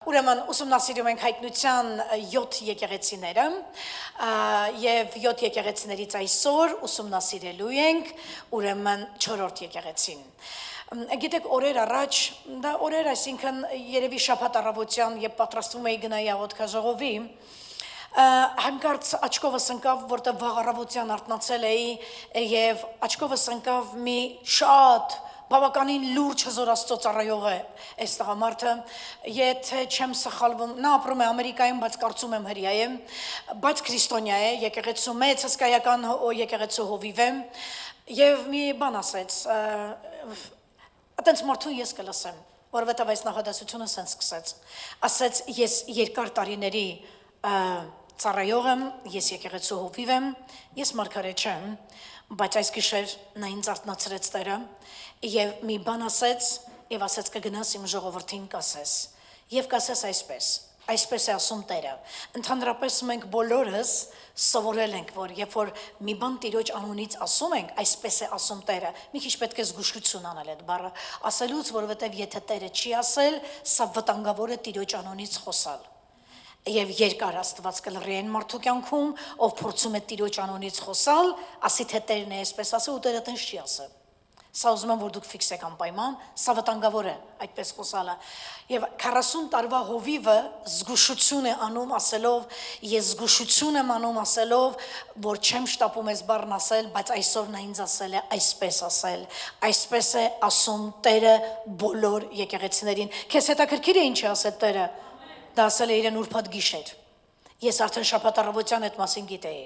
Ուրեմն ուսումնասիրում ենք հայտնության 7 եկեղեցիները եւ 7 եկեղեցիներից այսօր ուսումնասիրելու ենք ուրեմն 4-րդ եկեղեցին։ Գիտեք, օրեր առաջ, դա օրեր, այսինքն երևի շաբաթ առավոտյան, երբ պատրաստվում էի գնայի աղոթքաժողովի, հանկարծ աչքովս ընկավ, որտեղ վաղ առավոտյան արթնացել էի եւ աչքովս ընկավ մի շատ բավականին լուրջ հզոր Աստծո ծառայող է այս տղամարդը, եթե չեմ սխալվում, նա ապրում է Ամերիկայում, բայց կարծում եմ հրեա է, բայց քրիստոնյա է, եկեղեցու մեծ հսկայական եկեղեցու հովիվ է, եւ մի բան ասեց, այտենց մարդուն ես կլսեմ, որովհետեւ այս նախադասությունը սենց սկսեց, ասեց ես երկար տարիների ծառայող եմ, ես եկեղեցու հովիվ եմ, ես մարգարե չեմ, բայց այս գիշեր նա ինձ արթնացրեց Տերը եւ մի բան ասեց եւ ասեց կգնաս իմ ժողովրդին կասես եւ կասես այսպես է ասում Տերը։ Ընդհանրապես մենք բոլորս սովորել ենք, որ երբ որ մի բան Տիրոջ անունից ասում ենք, այսպես է ասում Տերը, մի քիչ պետք է զգուշություն անել այդ բառը ասելուց, որովհետեւ եթե Տերը չի ասել, սա վտանգավոր է Տիրոջ անունից խոսալ։ Եվ երկար Աստված կլռի այն մարդու կյանքում, ով փորձում է Տիրոջ անունից խոսալ, ասի թե Տերն է այսպես ասել ու Տերը տենց չի ասել։ Սա ուզում եմ, որ դուք ֆիքսեք անպայման, սա վտանգավոր է այդպես խոսալը։ Եվ 40 տարվա հովիվը զգուշություն է անում ասելով, ես զգուշություն եմ անում ասելով, որ չեմ շտապում այս բառն ասել, բայց այսօր նա ինձ ասել է այսպես ասել։ Այսպես է ասում Տերը բոլոր եկեղեցիներին։ Քեզ հետաքրքիր է ինչ է ասել Տերը։ Դա ասել է իրեն ուրբաթ գիշեր։ Ես արդեն շաբաթ առավոտյան այդ մասին գիտեի։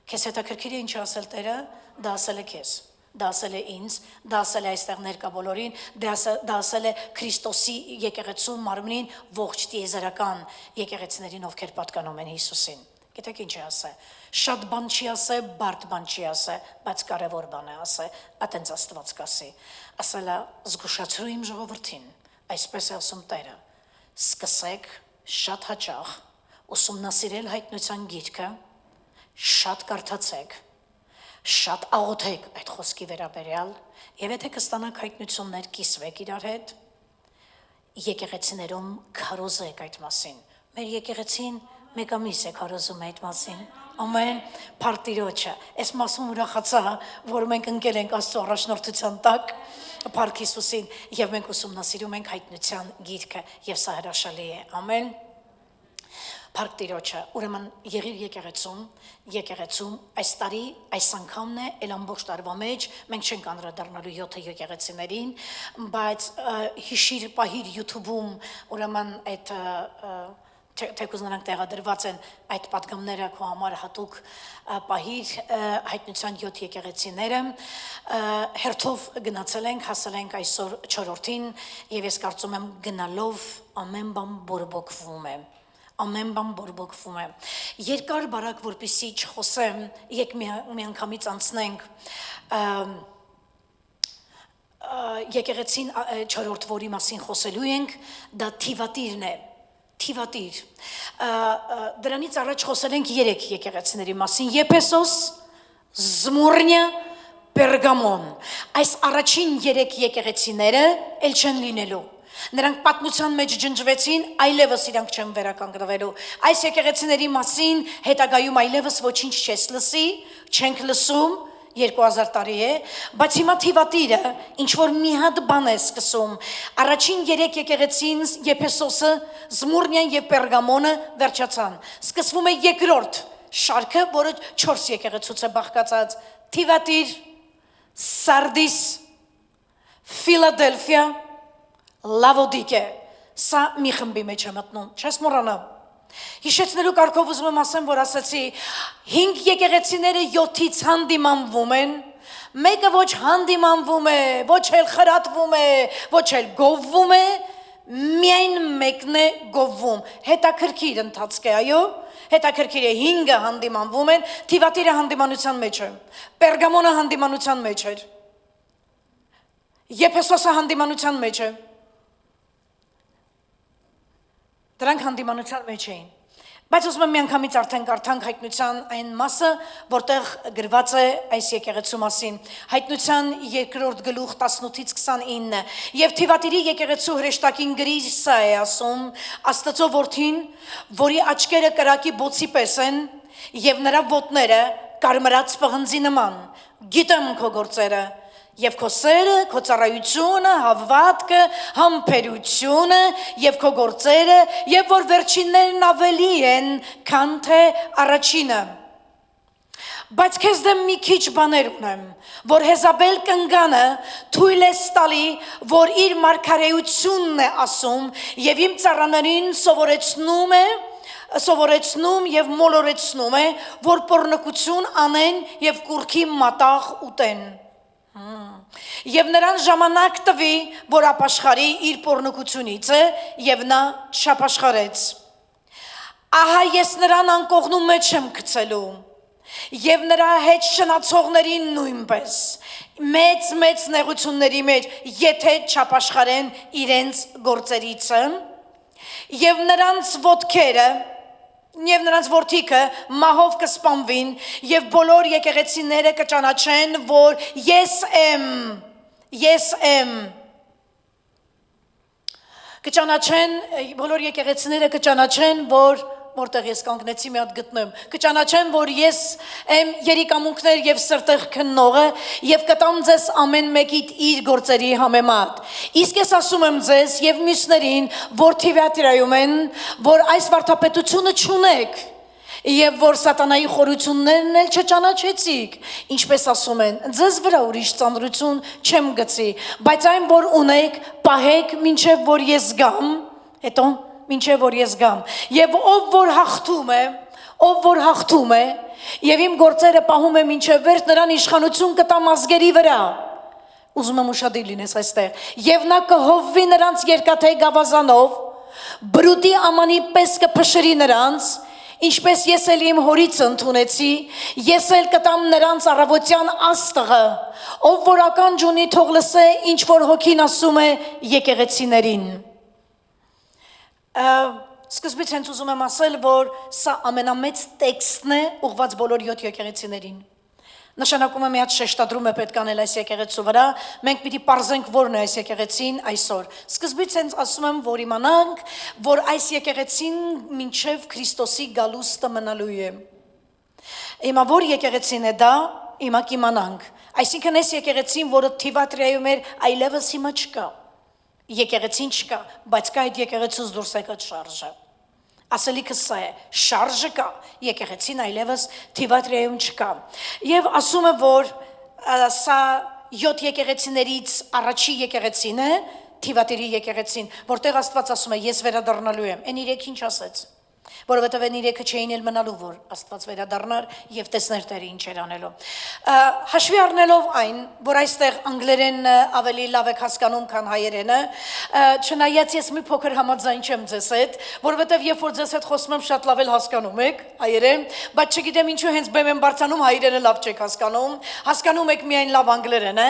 Քեզ հետաքրքիր է ինչ ասել Տերը, դա ասել է քեզ, դա ասել է ինձ, դա ասել է այստեղ ներկա բոլորին, դա ասել է Քրիստոսի եկեղեցու մարմնին ողջ տիեզերական եկեղեցիներին, ովքեր պատկանում են Հիսուսին։ Գիտեք ինչ է ասել։ Շատ բան չի ասել, բարդ բան չի ասել, բայց կարևոր բան է ասել, այտենց Աստված կասի։ Ասել է զգուշացրու իմ ժողովրդին, այսպես է ասում Տերը։ Սկսեք շատ հաճախ ուսումնասիրել հայտնության գիրքը, շատ կարդացեք, շատ աղոթեք այդ խոսքի վերաբերյալ, եւ եթե կստանաք հայտնություններ, կիսվեք իրար հետ, եկեղեցիներում քարոզեք այդ մասին։ Մեր եկեղեցին մեկ ամիս է քարոզում այդ մասին։ Ամեն Փարք Տիրոջը։ Այս մասում ուրախացա, որ մենք ընկել ենք Աստծո առաջնորդության տակ, Փարք Հիսուսին, եւ մենք ուսումնասիրում ենք հայտնության գիրքը, եւ սա հրաշալի է։ Ամեն Փարք Տիրոջը, ուրեմն եղիր եկեղեցում, այս տարի, այս անգամն է, էլ ամբողջ տարվա մեջ, մենք չենք անդրադառնալու 7 եկեղեցիներին, բայց հիշիր, պահիր YouTube-ում, ուրեմն այդ թեկուզ նրանք տեղադրված են այդ պատգամները քո համար հատուկ պահիր հայտնության 7 եկեղեցիները հերթով գնացել ենք, հասել ենք այսօր 4-րդին եւ ես կարծում եմ գնալով ամեն բան բորբոքվում է։ Երկար բարակ որպեսի չխոսեմ, եկ մի անգամից անցնենք եկեղեցին 4-րդ, որի մասին խոսելու ենք, դա Թիվատիրն է։ Թիվատիր, դրանից առաջ խոսել ենք 3 եկեղեցիների մասին, Եփեսոս, Զմուրնիա, Պերգամոն, այս առաջին 3 եկեղեցիները էլ չեն լինելու, նրանք պատմության մեջ ջնջվեցին, այլևս իրանք չեն վերականգնվելու, այս եկեղեցիների մասին հետագայում այլևս ոչինչ չես լսի, չենք լսում, 2000 տարի է, բայց հիմա Թիվատիրը, ինչ որ մի հատ բան է սկսում, առաջին 3 եկեղեցին, Եփեսոսը, Զմուրնիան եւ Պերգամոնը վերջացան, սկսվում է երկրորդ շարքը, որը 4 եկեղեցուց է բաղկացած, Թիվատիր, Սարդիս, Ֆիլադելֆիա, Լավոդիկե, սա մի խմբի մեջ է մտնում, չես մոռանա։ Հիշեցնելու կարգով ուզում եմ ասեմ, որ ասացի 5 եկեղեցիները 7-ից հանդիմանվում են, մեկը ոչ հանդիմանվում է, ոչ էլ խրատվում է, ոչ էլ գովվում է, միայն մեկն է գովվում, հետաքրքիր ընթացք է, այո, հետաքրքիր է 5-ը հանդիմանվում են, Թիվատիրը հանդիմանության մեջ է, Պերգամոնը հանդիմանության մեջ էր, Եփեսոսը հանդիմանության մեջ է, դրանք հանդիմանության մեջ էին, Բայց ուզում եմ միանգամից արդեն կարդանք հայտնության այն մասը, որտեղ գրված է այս եկեղեցու մասին։ Հայտնության 2-րդ գլուխ 18-ից 29։ Եվ Թիվատիրի եկեղեցու հրեշտակին գրիսը է ասում Աստծո որդին, որի աչքերը կրակի բոցի պես են, եւ նրա ոտները կարմրած պղնձի նման։ Գիտեմ քո գործերը, եւ քո սերը, քո ծառայությունը, հավատքը, համբերությունը եւ քո գործերը, եւ որ վերջիններն ավելի են, քան թե առաջինը։ Բայց քեզ դեմ մի քիչ բաներ ունեմ, որ Հեզաբել կնգանը թույլ է տալի, որ իր մարգարեությունն է ասում եւ իմ ծառաներին սովորեցնում եւ մոլորեցնում է, որ պոռնկություն անեն եւ կուրքի մատաղ ուտեն։ Եվ նրան ժամանակ տվի, որ ապաշխարի իր պոռնկությունից եւ նա չապաշխարեց։ Ահա ես նրան անկողնու մեջ եմ գցելու եւ նրա հետ շնացողներին նույնպես մեծ նեղությունների մեջ, եթե չապաշխարեն իրենց գործերից եւ նրանց ոտքերը Եվ նրանց որդիքը մահով կսպանվին եւ բոլոր եկեղեցիները կճանաչեն, որ ես եմ կճանաչեն բոլոր եկեղեցիները կճանաչեն, որտեղ ես կանգնեցի մի հատ գտնեմ, կճանաչեն, որ ես եմ երիկամունքներ եւ սրտեղ քննողը եւ կտամ ձեզ ամեն մեկիդ իր գործերի համեմատ։ Իսկ ես ասում եմ ձեզ եւ մյուսներին, որ Թիվատիրայում են, որ այս վարդապետությունը չունեք եւ որ սատանայի խորություններն էլ չճանաչեցիք, ինչպես ասում են, ձեզ վրա ուրիշ ծանրություն չեմ գցի, բայց այն որ ունեք, պահեք մինչեւ որ ես գամ, հետո մինչև որ ես գամ, և ով որ հաղթում է, և իմ գործերը պահում է մինչև վերջ, նրան իշխանություն կտամ ազգերի վրա, ուզում եմ ուշադիր լինես այստեղ, և նա կհովվի նրանց երկաթե գավազանով, բրուտի ամանի պես կփշրի նրանց, ինչպես ես էլ իմ հորից ընդունեցի, ես էլ կտամ նրանց առավոտյան աստղը, ով որ ականջ ունի թող լսե, ինչ որ հոգին ասում է եկեղեցիներին։ Սկզբից հենց ուզում եմ ասել, որ սա ամենամեծ տեքստն է ուղված բոլոր 7 եկեղեցիներին։ Նշանակում է մի հատ շեշտադրում է պետք անել այս եկեղեցու վրա, մենք պիտի պարզենք որն է այս եկեղեցին այսօր։ Սկզբից հենց ասում եմ, որ իմանանք, որ այս եկեղեցին մինչև Քրիստոսի գալուստը մնալու է։ Հիմա որ եկեղեցին է դա, հիմա կիմանանք։ Այսինքն այս եկեղեցին, որը Թիվատրիայում էր, այլևս հիմա չկա։ Եկեղեցին չկա, բայց կա այդ եկեղեցուց դուրս եկած շարժը։ Ասելիքը սա է, շարժը կա, եկեղեցին այլևս Թիվատրիայում չկա։ Եվ ասում է, որ սա 7 եկեղեցիներից առաջի եկեղեցին է, Թիվատիրի եկեղեցին, որտեղ Աստված ասում է, ես վերադառնալու եմ, այն իրեք ինչ ասեց, որովհետև այն իրեքը չէին էլ մնալու, որ Աստված վերադառնար եւ տեսներ Տերը ինչ էր անելու։ Հաշվի առնելով այն, որ այստեղ անգլերեն ավելի լավ եք հասկանում, քան հայերենը, չնայած ես մի փոքր համաձայն չեմ ձեզ հետ, որովհետև երբ որ ձեզ հետ խոսում եմ, շատ լավ էլ հասկանում եք հայերեն, բայց չգիտեմ ինչու հենց բեմ եմ բարձանում, հայերենը լավ չեք հասկանում եք միայն լավ անգլերենը,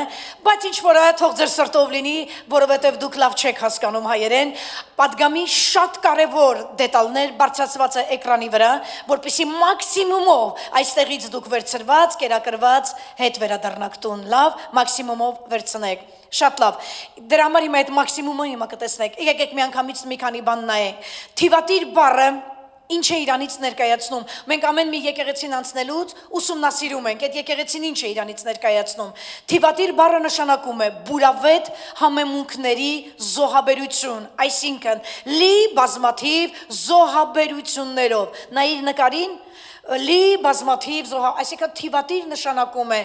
բայց ինչ որ թող ձեր սրտով լինի, որովհետև դուք լավ չեք հասկանում հայերեն, պատգամի շատ կարևոր դետալներ բարձրացված է էկրանի վրա, որպեսզի մաքսիմումով այստեղից դուք վերցրված, կերակրված հետ վերադառնաք տուն, լավ, մաքսիմումով վերցնեք, շատ լավ, դրա համար հիմա այդ մաքսիմումը հիմա կտեսնեք, եկեք միանգամից մի քանի բան նայենք, Թիվատիր բառը ինչ է իրանից ներկայացնում, մենք ամեն մի եկեղեցին անցնելուց ուսումնասիրում ենք, այդ եկեղեցին ինչ է իրանից ներկայացնում, Թիվատիր բառը նշանակում է բուրավետ համեմունքների զոհաբերություն, այսինքն լի բազմաթիվ զոհաբերություններով, նայիր նկարին, լի բազմաթիվ այսինքն Թիվատիր նշանակում է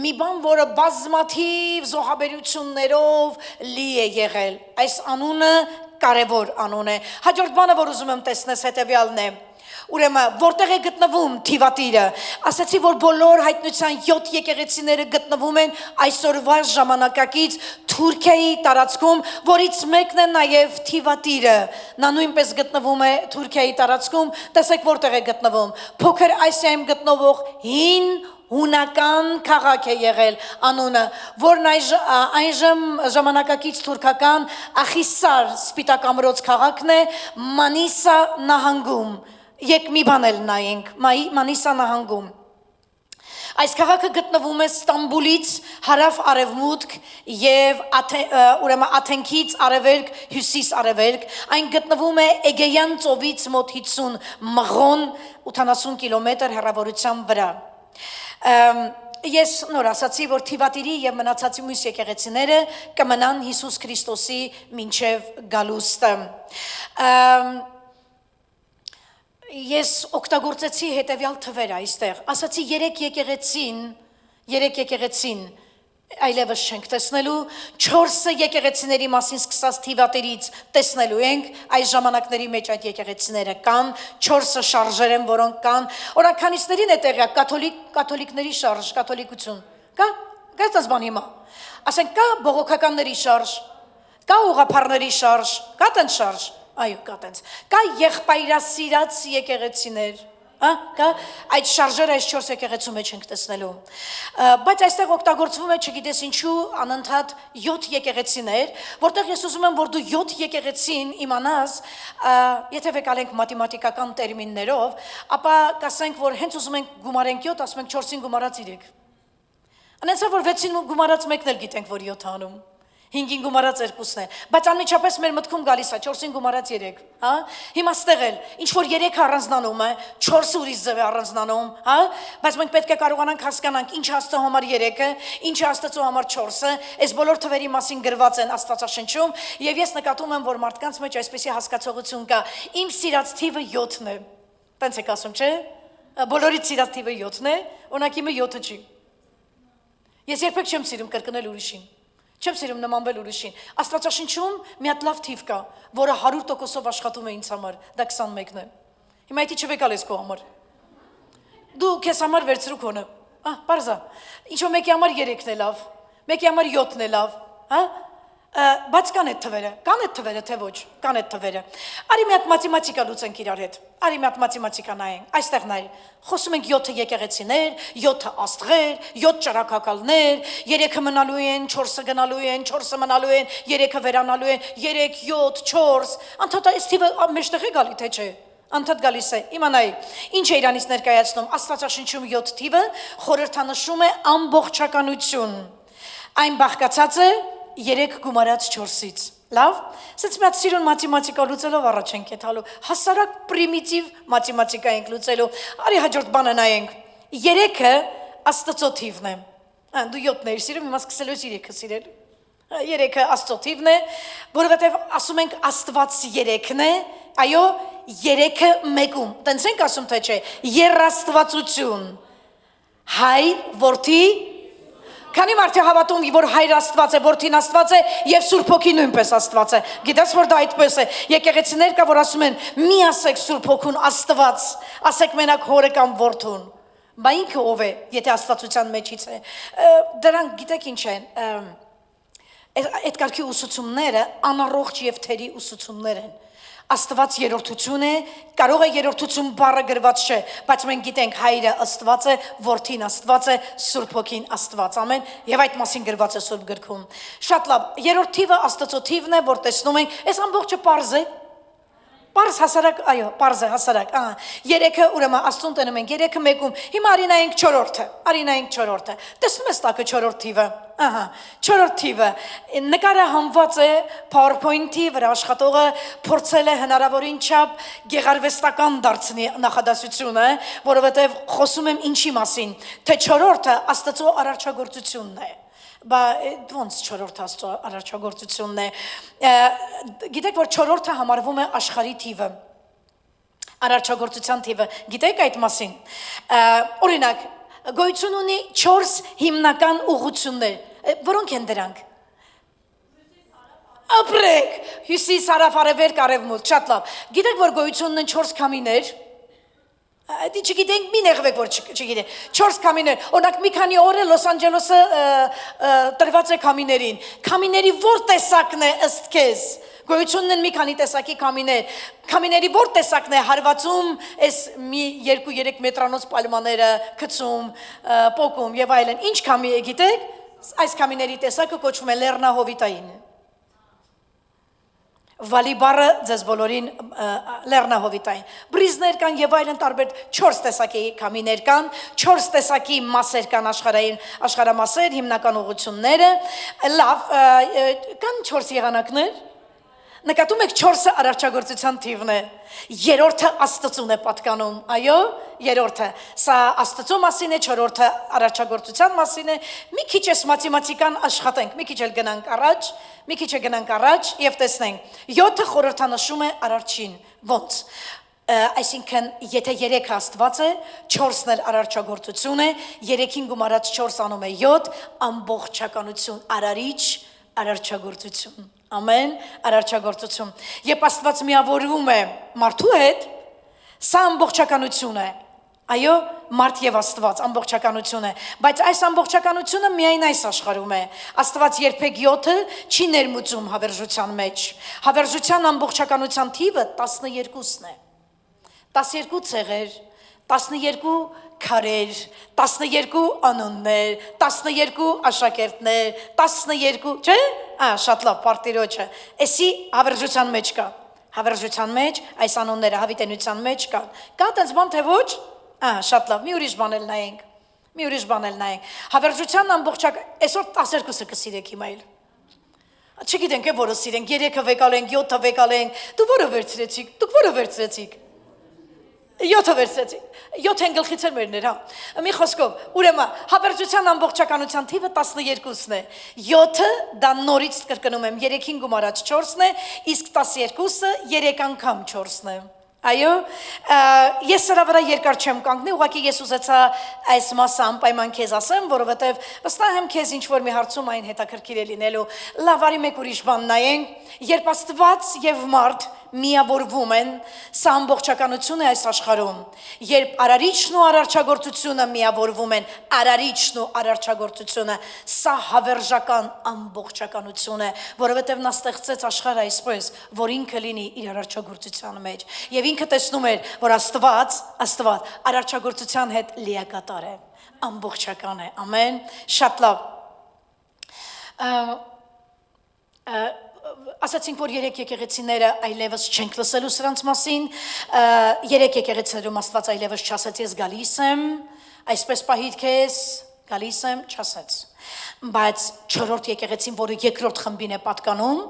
մի բան, որը բազմաթիվ զոհաբերություններով լի է եղել, այս անունը կարևոր անուն է, հաջորդ բանը, որ ուզում եմ տեսնես հետևյալն է, ուրեմն որտեղ է գտնվում Թիվատիրը, ասացի, որ բոլոր հայտնության 7 եկեղեցիները գտնվում են այսօրվա ժամանակակից Թուրքիայի տարածքում, որից մեկն է նաև Թիվատիրը, նա նույնպես գտնվում է Թուրքիայի տարածքում, տեսեք որտեղ է գտնվում, Փոքր Ասիայում գտնվող հին հունական քաղաք է եղել անունը, որն այժմ ժամանակակից թուրքական Ախիսար սպիտակ ամրոց քաղաքն է Մանիսա նահանգում, Եկ մի բան էլ նայենք, Մանիսա նահանգում։ Այս քաղաքը գտնվում է Ստամբուլից հարավ արևմուտք եւ ուրեմն Աթենքից արևելք հյուսիս արևելք, այն գտնվում է Էգեյան ծովից մոտ 50 մղոն 80 կիլոմետր հեռավորության վրա։ Ես նոր ասացի, որ Թիվատիրի եւ մնացածի մյուս եկեղեցիները կմնան Հիսուս Քրիստոսի մինչեւ գալուստը։ Ես օգտագործեցի հետևյալ թվեր այստեղ, ասացի 3 եկեղեցին այլևս չենք տեսնելու, 4 եկեղեցիների մասին սկսած Թիվատիրից տեսնելու ենք, այս ժամանակների մեջ այդ եկեղեցիները կան, 4 շարժեր են, որոնք կան, օրաքանիցներին է տեղյակ, կաթոլիկների շարժ, կաթոլիկություն, կա այս բան հիմա, ասենք կա բողոքականների շարժ, կա ուղղափառների շարժ, կա տենց շարժ, այո, կա տենց, կա եղբայրասիրած եկեղեցիներ, կա այդ շարժերը այս 4 եկեղեցու մեջ ենք տեսնելու, բայց այստեղ օգտագործվում է չգիտես ինչու անընդհատ 7 եկեղեցիներ, որտեղ ես ուզում եմ, որ դու 7 եկեղեցին իմանաս, եթե վեկալենք մաթեմատիկական տերմիններով, ապա կասենք, որ հենց ուզում ենք գումարենք 7, ասում ենք 4-ին գումարած 3, անեցա, որ 6-ին գումարած 1-ն էլ գիտենք, որ 7 անում, 5-ին գումարած 2-ն է, բայց անմիջապես մեր մտքում գալիս է 4-ին գումարած 3, հիմա ստեղ էլ, ինչ որ 3-ը առանձնանում է, 4-ը ուրիշ ձև է առանձնանում, բայց մենք պետք է կարողանանք հասկանանք ինչ Աստծո համար 3-ը, ինչ Աստծո համար 4-ը, այս բոլոր թվերի մասին գրված են Աստվածաշնչում, եւ ես նկատում եմ, որ մարդկանց մեջ այսպեսի հասկացողություն կա, իմ սիրած թիվը 7-ն է, տենց եք ասում, չէ՞, բոլորից սիրած թիվը 7-ն է, օրինակ իմը 7-ը չի, ես երբեք չեմ սիրում կրկնել ուրիշին, չեմ սիրում նմանվել ուրիշին, Աստվածաշնչում մի հատ լավ թիվ կա, որը 100%-ով աշխատում է ինձ համար, դա 21-ն է, հիմա դա չվեկալ ես քո համար, դու քեզ համար վերցրու քոնը, պարզ է, ինչ-որ մեկի համար 3-ն է լավ, մեկի համար 7-ն է լավ, բայց կան այդ թվերը, թե ոչ, կան այդ թվերը, արի մի հատ մաթեմատիկա լուծենք իրար հետ, արի մի հատ մաթեմատիկա նայենք, այստեղ նայ, խոսում ենք 7 եկեղեցիներ, 7 աստղեր, 7 ճրագակալներ, 3-ը մնալու են, 4-ը գնալու են, 4-ը մնալու են, 3-ը վերանալու են, 3, 7, 4, անդադ այս թիվը մեջտեղ է գալի, թե չէ, անդադ գալիս է, իմանայի, ինչ է իրանից ներկայացնում, Աստվածաշնչում 7 թիվը խորհրդանշում է ամբողջականություն, այն բաղկացած է 3 գումարած 4-ից, լավ, սենց մի հատ սիրուն մաթեմատիկա լուծելով առաջ ենք եթալու, հասարակ պրիմիտիվ մաթեմատիկա ենք լուծելու, արի հաջորդ բանը նայենք, 3-ը Աստծո թիվն է, դու 7-ն էիր սիրում, հիմա սկսելու ես 3-ը սիրել, 3-ը Աստծո թիվն է, որովհետև ասում ենք Աստված 3-ն է, այո, 3-ը մեկում, տենց ենք ասում թե չէ, երաստվածություն, Հայր, Որդի, քանի մարդ է հավատում, որ Հայր Աստված է, Որդին Աստված է եւ Սուրբ Հոգին նույնպես Աստված է։ Գիտես որ դա այդպես է։ Եկեղեցիներ կա, որ ասում են՝ մի ասեք Սուրբ Հոգուն Աստված, ասեք մենակ Հորը կամ Որդուն։ Բա ինքը ով է, եթե Աստվածության մեջից է։ Դրանք գիտեք ինչ են։ Այդ կարգի ուսուցումները անառողջ եւ թերի ուսուցումներ են։ Աստված երրորդություն է, կարող է երրորդություն բառը գրված չէ, բայց մենք գիտենք Հայրը Աստված է, Որդին Աստված է, Սուրբ Հոգին Աստված, ամեն, եւ այդ մասին գրված է Սուրբ գրքում։ Շատ լավ, երրորդ թիվը Աստծո թիվն է, որ տեսնում ենք, այս ամբողջը պարզ է։ Պարզ հասարակ, այո, պարզ է հասարակ, 3-ը ուրեմն Աստծուն տենում ենք, 3-ը մեկում, հիմա արի նայենք 4-ը, տեսնում ես տակը 4 թիվը, 4 թիվը, նկարը համված է PowerPoint-ի վրա աշխատողը փորձել է հնարավորին չափ գեղարվեստական դարձնի նախադասությունը, որովհետև խոսում եմ ինչի մասին, թե 4-ը Աստծո արարչագործությունն է, բա ոնց 4-րդ Աստծո արարչագործությունն է, գիտեք, որ 4-ը համարվում է աշխարհի թիվը, արարչագործության թիվը, գիտեք այդ մասին, օրինակ, գոյություն ունի 4 հիմնական ուղղություններ, որոնք են դրանք, ապրեք, հյուսիս, հարավ, արևելք, արևմուտք, շատ լավ, գիտեք, որ գոյություն ունեն 4 քամիներ, Դի չգիտենք մի նեղվեք, որ չգիտենք, 4 քամիներ, օրինակ մի քանի օր է Լոս Անջելեսը տրված է քամիներին, քամիների որ տեսակն է ըստ քեզ, գոյություն ունեն մի քանի տեսակի քամիներ, քամիների որ տեսակն է հարվածում, այս մի 2-3 մետրանոց պալմաները գցում, պոկում եւ այլն, ինչ քամի է գիտեք, այս քամիների տեսակը կոչվում է լեռնահովիտային, Վալի բառը ձեզ բոլորին լեռնահովիտային։ Բրիզներ կան եւ այլն տարբեր 4 տեսակի կամիներ կան, 4 տեսակի մասեր կան աշխարհամասեր, հիմնական ուղղությունները, լավ, կան 4 եղանակներ։ Նկատում եք 4-ը արարչագործության թիվն է։ Երրորդը Աստծուն է պատկանում, այո, երրորդը։ Սա Աստծո մասին է, 4-ը արարչագործության մասին է։ Մի քիչ էս մաթեմատիկան աշխատենք, մի քիչ էլ գնանք առաջ եւ տեսնենք։ 7-ը խորհրդանշում է արարչին։ Ոնց։ Այսինքն, եթե 3 Աստված է, 4-ն էլ արարչագործություն է, 3-ին գումարած 4 անում է 7, ամբողջականություն, արարիչ, արարչագործություն։ Ամեն, արարչագործություն։ Երբ Աստված միավորվում է մարդու հետ, սա ամբողջականություն է։ Այո, մարդ եւ Աստված ամբողջականություն է, բայց այս ամբողջականությունը միայն այս աշխարհում է։ Աստված երբեք 7-ը չի ներմուծում հավերժության մեջ։ Հավերժության ամբողջականության թիվը 12-ն է։ 12 ցեղեր, 12 քարեր, 12 անուններ, 12 աշակերտներ, 12, չէ՞։ Շատ լավ, պարտիրոջը։ Էսի հավերժության մեջ կա։ Հավերժության մեջ այս անունները հավիտենության մեջ կան։ Կա տենց բան թե ոչ։ Շատ լավ, մի ուրիշ բան էլ նայենք։ Հավերժության ամբողջակ այսօր 12-ը կսիրեք հիմա էլ։ Չգիտենք որը սիրենք, 3-ը վեկալենք, 7-ը վեկալենք։ Դուք որը վերցրեցիք։ 7-ը վերցրեցիք։ 7 գլխից էլ մերներ, հա։ Մի խոսքով, ուրեմն հավերժության ամբողջականության թիվը 12-ն է։ 7-ը դա նորից կրկնում եմ, 3-ին գումարած 4-ն է, իսկ 12-ը 3 անգամ 4-ն է։ Այո, ես սրա վրա երկար չեմ կանգնի, ուղղակի ես ուզեցա այս մասը անպայման քեզ ասեմ, որովհետև վստահ եմ քեզ ինչ որ մի հարցում այն հետաքրքիր է լինելու։ Լավ, արի մեկ ուրիշ բան նայենք, երբ Աստված եւ մարդ միավորվում են, սա ամբողջականություն է այս աշխարհում։ Երբ արարիչն ու արարչագործությունը միավորվում են, արարիչն ու արարչագործությունը, սա հավերժական ամբողջականություն է, որովհետև նա ստեղծեց աշխարհը այսպես, որ ինքը լինի իր արարչագործության մեջ։ Եվ ինքը տեսնում էր, որ Աստված արարչագործության հետ լիակատար է, ամբողջական է։ Ամեն, շատ լավ։ Ասացինք, որ 3 եկեղեցիները այլևս չենք լսելու սրանց մասին, 3 եկեղեցիներում Աստված այլևս չասեց ես գալիս եմ, այսպես պահիր քեզ, գալիս եմ, չասեց։ Բայց 4-րդ եկեղեցին, որը երկրորդ խմբին է պատկանում,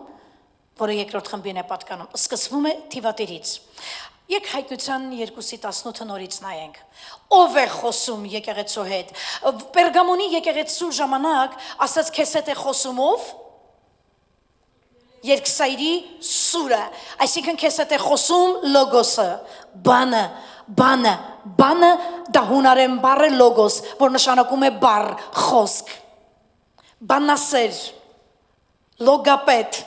սկսվում է թիվատերից։ Եկ Հայտնության 2:18 նորից նայենք։ Ով է խոսում եկեղեցու հետ։ Պերգամոնի եկեղեցու ժամանակ ասաց քեզ հետ է խոսում ով։ Երկսայրի սուրը, այսինքն քեզ հետ է խոսում լոգոսը, բանը դա հունարեն բառ է լոգոս, որ նշանակում է բառ, խոսք, բանասեր, լոգապետ,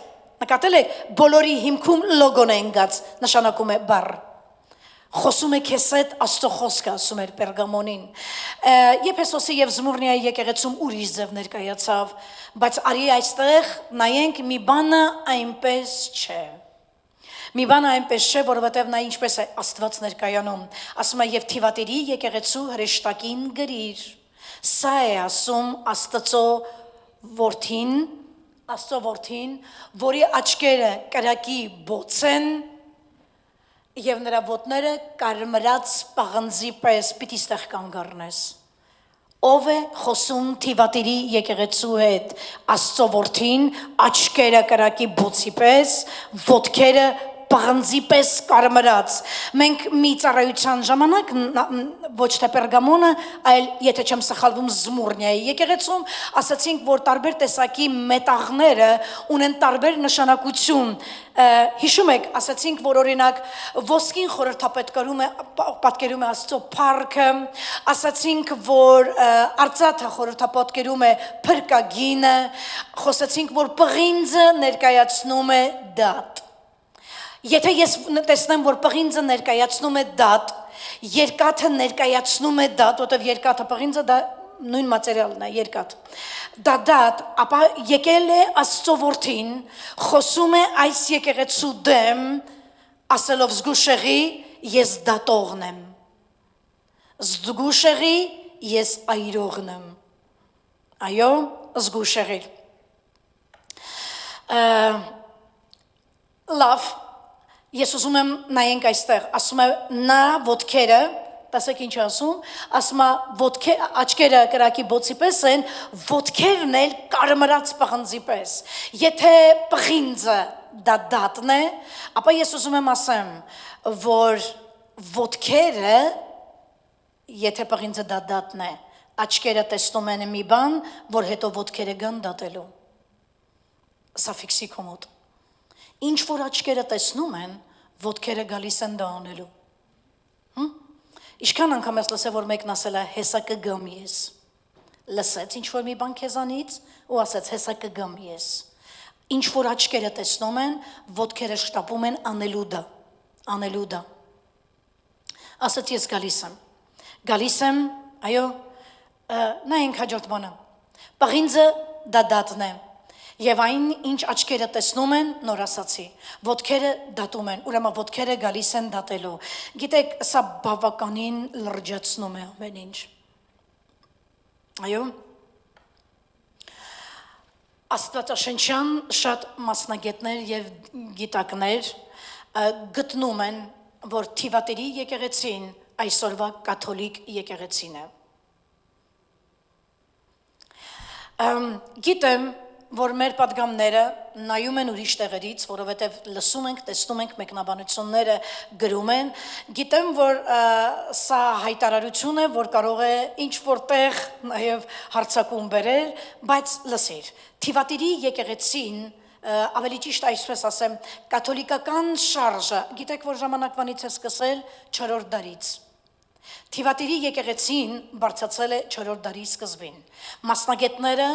նկատել եք, բոլորի հիմքում լոգոն է ընկած, նշանակում է բառ, խոսում է քեզ հետ Աստծո խոսքը, ասում էր Պերգամոնին։ Եփեսոսի եւ Զմուրնիայի եկեղեցում ուրիշ ձև ներկայացավ, բայց արի այստեղ նայենք մի բանը այնպես չէ։ Մի բանը այնպես չէ, որովհետև նա ինչպես է Աստված ներկայանում, ասում է եւ թիվատերի եկեղեցու հրեշտակին գրիր։ Սա է ասում Աստծո որդին, որի աչքերը կրակի բոց են եւ նրա ոտները կարմրած պաղնձի պես պիտի ստեղ կանգ առնես։ Ով է խոսում թիվատերի եկեղեցու հետ, Աստծո որդին, աչքերը կրակի բոցի պես, ոտքերը պաղնձի պես կարմրած։ Մենք մի ծառայության ժամանակ ոչ թե Պերգամոնը, այլ եթե չեմ սխալվում Զմուրնիայի եկեղեցում, ասացինք, որ տարբեր տեսակի մետաղները ունեն տարբեր նշանակություն։ Հիշում եք, ասացինք, որ օրինակ ոսկին պատկերում է Աստծո փառքը, ասացինք, որ արծաթը խորհրդապատկերում է փրկագինը, խոսացինք, որ պղինձը ներկայացնում է դատ։ Եթե ես տեսնեմ, որ պղինձը ներկայացնում է դատ, երկաթը ներկայացնում է դատ, որտեղ երկաթը պղինձը դա նույն մատերիալն է, երկաթ։ Դա դատ, ապա եկել է Աստծո որդին, խոսում է այս եկեղեցու դեմ, ասելով զգուշեղի, ես դատողն եմ։ Զգուշեղի, ես այրողն եմ։ Այո, զգուշեղի։ Լավ, ես ուզում եմ նայենք այստեղ, ասում է նա ոտքերը, տեսեք ինչ ասում, ասում է աչքերը կրակի բոցի պես են, ոտքերն էլ կարմրած պղնձի պես։ Եթե պղինձը դա դատն է, ապա ես ուզում եմ ասեմ, որ ոտքերը, եթե պղինձը դա դատն է, աչքերը տեսնում են մի բան, որ հետո ոտքերը գան դատելու։ Սա ֆիքսի կոմոդ։ Ինչ որ աչքերը տեսնում են, ոտքերը գալիս են դա անելու։ Ինչքան անգամ ես լսել, որ մեկն ասել է հեսա կգամ ես։ Լսեց ինչ որ մի բան քեզանից ու ասեց հեսա կգամ ես։ Ինչ որ աչքերը տեսնում են, ոտքերը շտապում են անելու դա։ Ասաց ես գալիս եմ, այո, նայենք հաջորդ բանը։ Պղինձը դա դատն է, եւ այն ինչ աչքերը տեսնում են, նոր ասացի, ոտքերը դատում են, ուրեմն ոտքերը գալիս են դատելու։ Գիտեք, սա բավականին լրջացնում է ամեն ինչ։ Այո։ Աստվածաշնչյան շատ մասնագետներ եւ գիտակներ գտնում են, որ Թիվատերի եկեղեցին այսօրվա կաթոլիկ եկեղեցին է։ Գիտեմ, որ մեր պատգամները նայում են ուրիշ տեղերից, որովհետև լսում ենք, տեսնում ենք մեկնաբանությունները գրում են, գիտեմ, որ սա հայտարարություն է, որ կարող է ինչ որտեղ նաև հարցակում բերել, բայց լսիր, Թիվատերի եկեղեցին, ավելի ճիշտ այսպես ասեմ, կաթոլիկական շարժը, գիտեք, որ ժամանակվանից է սկսել 4-րդ դարից։ Թիվատերի եկեղեցին բարձրացել է 4-րդ դարի սկզբին։ Մասնագետները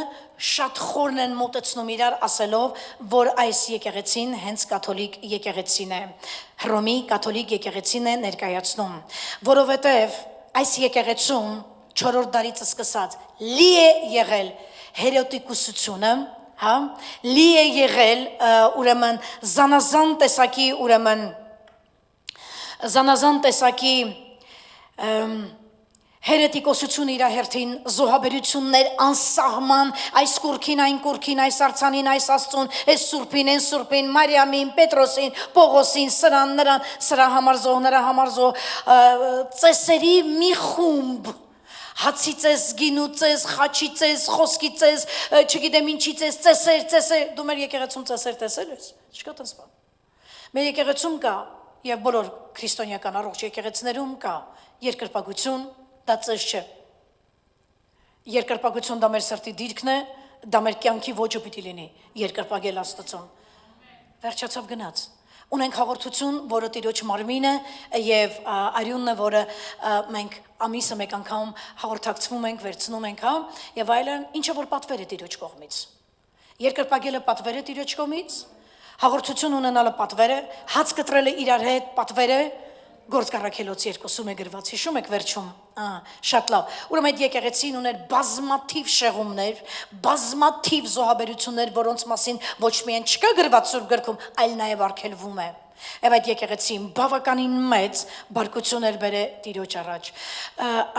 շատ խորն են մոտեցնում իրար ասելով, որ այս եկեղեցին հենց կաթոլիկ եկեղեցին է, Հռոմի կաթոլիկ եկեղեցին է ներկայացնում, որովհետև այս եկեղեցում 4-րդ դարից սկսած լի է եղել հերետիկոսությունը, լի է եղել ուրեմն զանազան տեսակի հերետիկոսություն իր հերթին, զոհաբերություններ անսահման, այս կուրքին, այն կուրքին, այս արցանին, այս աստծուն, այս սուրբին, այն սուրբին, Մարիամին, Պետրոսին, Պողոսին, սրան, նրան, սրա համար զոհ, նրա համար զոհ, ծեսերի մի խումբ, հացի ծես, գինու ծես, խաչի ծես, խոսքի ծես, չգիտեմ ինչի ծես, ծեսեր, դու մեր եկեղեցում ծեսեր տեսել ես, չկա տես բան, մեր եկեղեցում կա, և բոլոր քրիստոնեական առողջ եկեղեցներում կա երկրպագություն, դա ծես չէ, երկրպագություն դա մեր սրտի դիրքն է, դա մեր կյանքի ոճը պիտի լինի, երկրպագել Աստծուն, վերջացավ գնաց, ունենք հաղորդություն, որը Տիրոջ մարմին է և արյունն է, որը մենք ամիսը մեկ անգամ հաղորդակցվում ենք, վերցնում ենք, և այլն, ինչը որ պատվեր է Տիրոջ կողմից, երկրպագելը պատվեր է Տիրոջ կողմից, հաղորդություն ունենալը պատվեր է, հաց կտրելը իրար հետ պատվեր է, Գործ Առաքելոց 2-ում է գրված, հիշում եք վերջում, շատ լավ, ուրեմն այդ եկեղեցին ուներ բազմաթիվ շեղումներ, բազմաթիվ զոհաբերություններ, որոնց մասին ոչ միայն չկա գրված Սուրբ գրքում, այլ նաև արգելվում է, եւ այդ եկեղեցին բավականին մեծ բարկություն էր բերե Տիրոջ առաջ,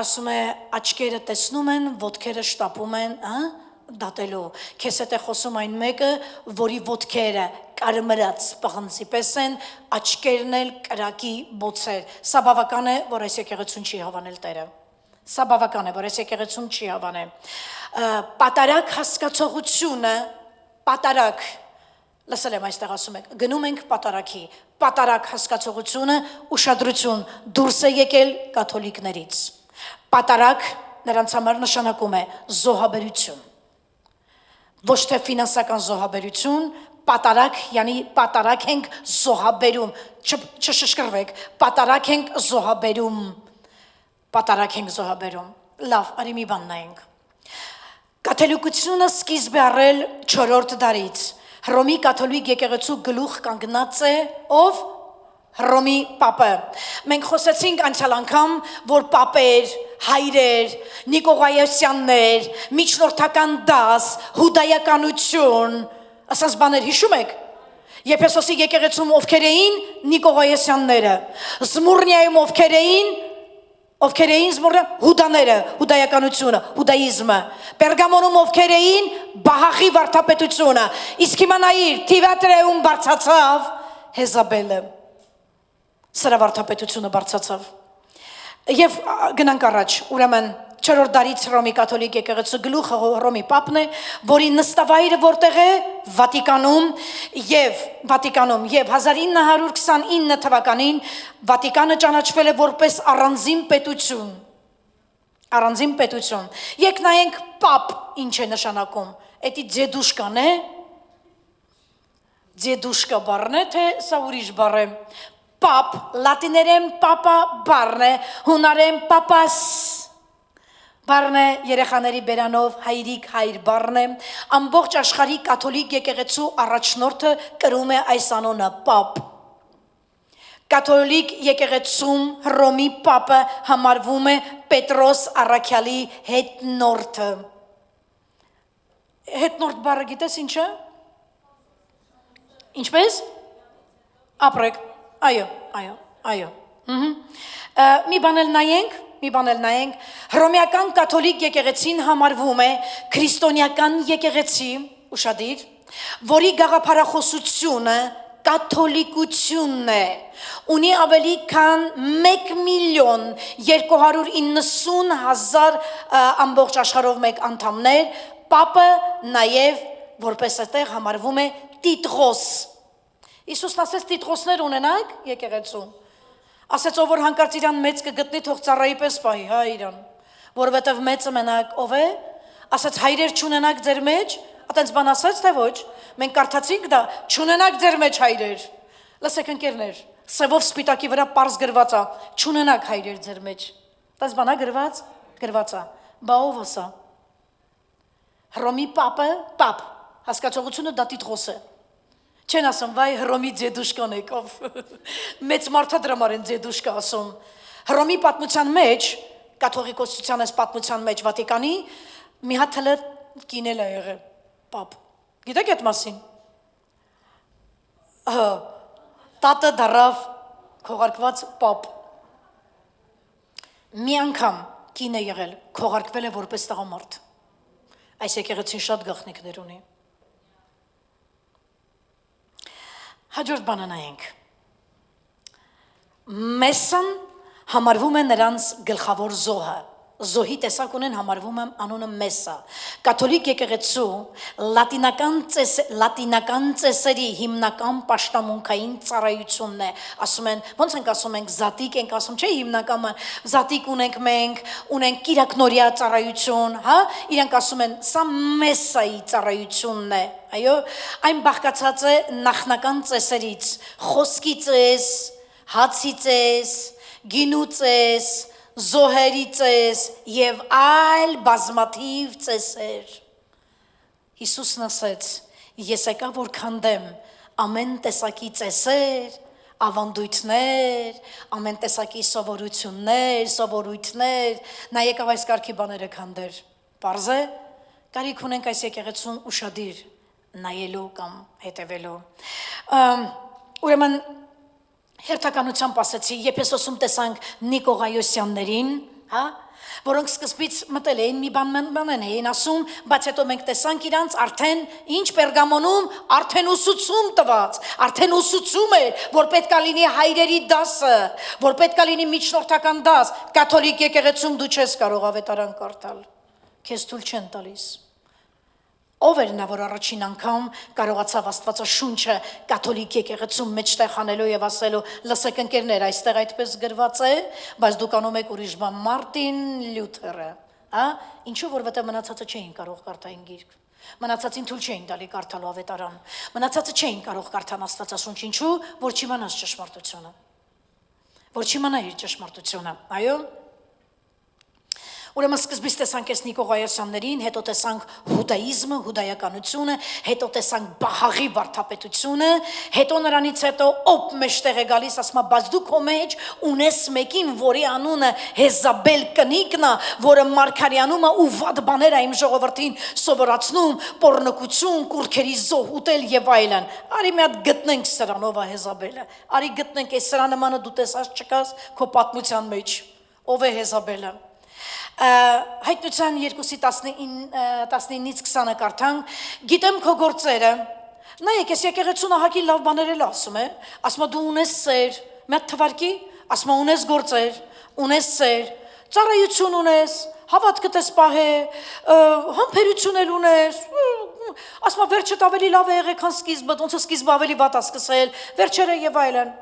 ասում է աչքերը տեսնում են, ոտքերը շտապում են, դատելու, քեզ հետ է խոսում այն մեկը, որի ոտքերը կարմրած պղնձի պես են, աչքերն էլ կրակի բոցեր, սա բավական է, որ այս եկեղեցուն չի հավանել Տերը, սա բավական է, որ այս եկեղեցում չի հավանել, պատարակ հասկացողությունը, պատարակ, լսել եմ այստեղ ասում եք, գնում ենք պատարակի, պատարակ հասկացողությունը, ուշադրություն, դուրս է եկել կաթոլիկներից, պատարակ նրանց համար նշանակում է զոհաբերություն, ոչ թե ֆինանսական զոհաբերություն, պատարակ, յանի պատարակ ենք զոհաբերում, չշշկրվեք, պատարակ ենք զոհաբերում, լավ, արի մի բան նայենք, կաթոլիկությունը սկիզբ է առել 4-րդ դարից, Հռոմի կաթոլիկ եկեղեցու գլուխ կանգնած է, ով? Հռոմի պապը, մենք խոսեցինք անցյալ անգամ, որ պապեր, հայրեր, Նիկողայոսյաններ, միջնորդական դաս, հուդայականություն, ասած բաներ հիշում եք, Եփեսոսի եկեղեցում ովքեր էին Նիկողայոսյանները, Զմուրնիայում ովքեր էին հուդաները, հուդայականությունը, հուդայիզմը, Պերգամոնում ովքեր էին Բահախի վարդապետությունը, իսկ հիմա նայիր, Թիվատրեում բարձացավ Հեզաբելը սրա վարդապետությունը բարձացավ։ Եվ գնանք առաջ, ուրեմն 4-րդ դարից Հռոմի կաթոլիկ եկեղեցու գլուխը Հռոմի Պապն է, որի նստավայրը որտեղ է Վատիկանում եւ 1929 թվականին Վատիկանը ճանաչվել է որպես առանձին պետություն։ Եկ նայենք Պապ ինչ է նշանակում։ Էդի ձեդուշկան է։ Ձեդուշկա բառն է, թե սա ուրիշ բառ է։ Պապ, լատիներեն պապա բառն է, հունարեն պապաս բառն է, երեխաների բերանով հայրիկ հայր բառն է, ամբողջ աշխարհի կաթոլիկ եկեղեցու առաջնորդը կրում է այս անունը Պապ։ Կաթոլիկ եկեղեցում Հռոմի Պապը համարվում է Պետրոս Առաքյալի հետնորդը։ Հետնորդ բառը գիտես ինչ է։ Ինչպես։ Ապրեք։ Այո։ Մի բան էլ նայենք, Հռոմեական կաթոլիկ եկեղեցին համարվում է քրիստոնեական եկեղեցի, ուշադիր, որի գաղափարախոսությունը կաթոլիկությունն է, ունի ավելի քան 1,290,000 ամբողջ աշխարհով մեկ անդամներ, Պապը նաև որպես այդտեղ համարվում է Տիտրոս։ Իսուսն ասեց Տիտրոսներ ունենանք եկեղեցու։ Ասեց ով որ հանկարծ իրան մեծ կգտնի թող ծառայի պես պահի, հա իրան, որովհետև մեծը մենակ ով է, ասեց հայրեր չունենաք ձեր մեջ, այտենց բան ասեց թե ոչ, մենք կարդացինք դա, չունենաք ձեր մեջ հայրեր, լսեք ընկերներ, սևով սպիտակի վրա պարզ գրված է, չունենաք հայրեր ձեր մեջ, այտենց բան է գրված է, բա ով ասա, Հռոմի Պապը, Պապ, հասկացողությունը դա Տիտրոս է, չեն ասում, վայ Հռոմի ձեդուշկան եկավ, մեծ մարդադրամար են ձեդուշկա ասում, Հռոմի պատմության մեջ, կաթողիկոսության այս պատմության մեջ Վատիկանի, մի հատ հլը կինել է եղել, Պապ, գիտեք այդ մասին, տատը դարավ քողարկված Պապ, մի անգամ կին է եղել, քողարկվել է որպես տղամարդ, այս եկեղեցին շատ գաղտնիքներ ունի, հաջորդ բանը նայենք, Մեսսան համարվում է նրանց գլխավոր զոհը, զոհի տեսակ ունեն համարվում է անունը Մեսսա, կաթոլիկ եկեղեցու լատինական ծեսերի հիմնական պաշտամունքային ծառայությունն է, ասում են, ոնց ենք ասում ենք, զատիկ ենք ասում, չէ հիմնականը, զատիկ ունենք մենք, ունենք կիրակնորյա ծառայություն, հա, իրանք ասում են, սա Մեսսայի ծառայությունն է, այո, այն բաղկացած է նախնական ծեսերից, խոսքի ծես, հացի ծես, գինու ծես, զոհերի ծես և այլ բազմաթիվ ծեսեր։ Հիսուսն ասեց, ես եկա որ քանդեմ ամեն տեսակի ծեսեր, ավանդույթներ, ամեն տեսակի սովորույթներ, նա եկավ այս կարգի բաները քանդեր։ Պարզ է, կարիք ունենք այս եկեղեցուն ուշադիր նայելու կամ հետևելու։ Ուրեմն հերթականությամբ ասեցի, Եփեսոսում տեսանք Նիկողայոսյաններին, հա, որոնք սկզբից մտել էին, մի բան էին ասում, բայց հետո մենք տեսանք իրանց արդեն ինչ Պերգամոնում, արդեն ուսուցում տված, արդեն ուսուցում էր, որ պետք է լինի հայրերի դասը, որ պետք է լինի միջնորդական դաս, կաթոլիկ եկեղեցում դու չես կարող ավետարան կարդալ, քեզ թույլ չեն տալիս։ Ով էր նա, որ առաջին անգամ կարողացավ Աստվածաշունչը կաթոլիկ եկեղեցում մեջտեղ անելու եւ ասելու, լսեք ընկերներ, այստեղ այդպես գրված է, բայց դուք անում եք ուրիշ բան, Մարտին Լյութերը, հա, ինչու որովհետեւ մնացածը չէին կարող կարդային գիրք, մնացածին թույլ չէին տալի կարդալու ավետարան, մնացածը չէին կարող կարդան Աստվածաշունչ, ինչու, որ չիմանաս ճշմարտությունը, այո։ Ուրեմն սկզբից տեսանք այս Նիկողայոսյաններին, հետո տեսանք հուդայիզմը, հուդայականությունը, հետո տեսանք Բահաղի վարդապետությունը, հետո նրանից հետո օպ մեջտեղ է գալիս, ասում է, բայց դու քո մեջ ունես մեկին, որի անունը Հեզաբել կնիկն է, որը մարգարյանում է ու վատ բաներ է իմ ժողովրդին սովորացնում, պոռնկություն, կուռքերի զոհ ուտել եւ այլն։ Արի մի հատ գտնենք սրան, ով է Հեզաբելը։ Արի գտնենք այս սրա նմանը դու տեսած չկաս քո պատմության մեջ։ Ով է Հեզաբելը։ Հայտնության 2:19-20 կարդանք, գիտեմ քո գործերը, Նայեք, ես եկեղեցուն ահագին լավ բաներ էլ ասում է, ասում է դու ունես սեր, մի հատ թվարկի, ասում է ունես գործեր, ունես սեր, ծառայություն ունես, հավատքդ ես պահե, համբերություն էլ ունես, ասում է վերջդ ավելի լավ է եղել, քան սկիզբը, ոնց է սկիզբը ավելի վատ է սկսել, վերջերը եւ այլն։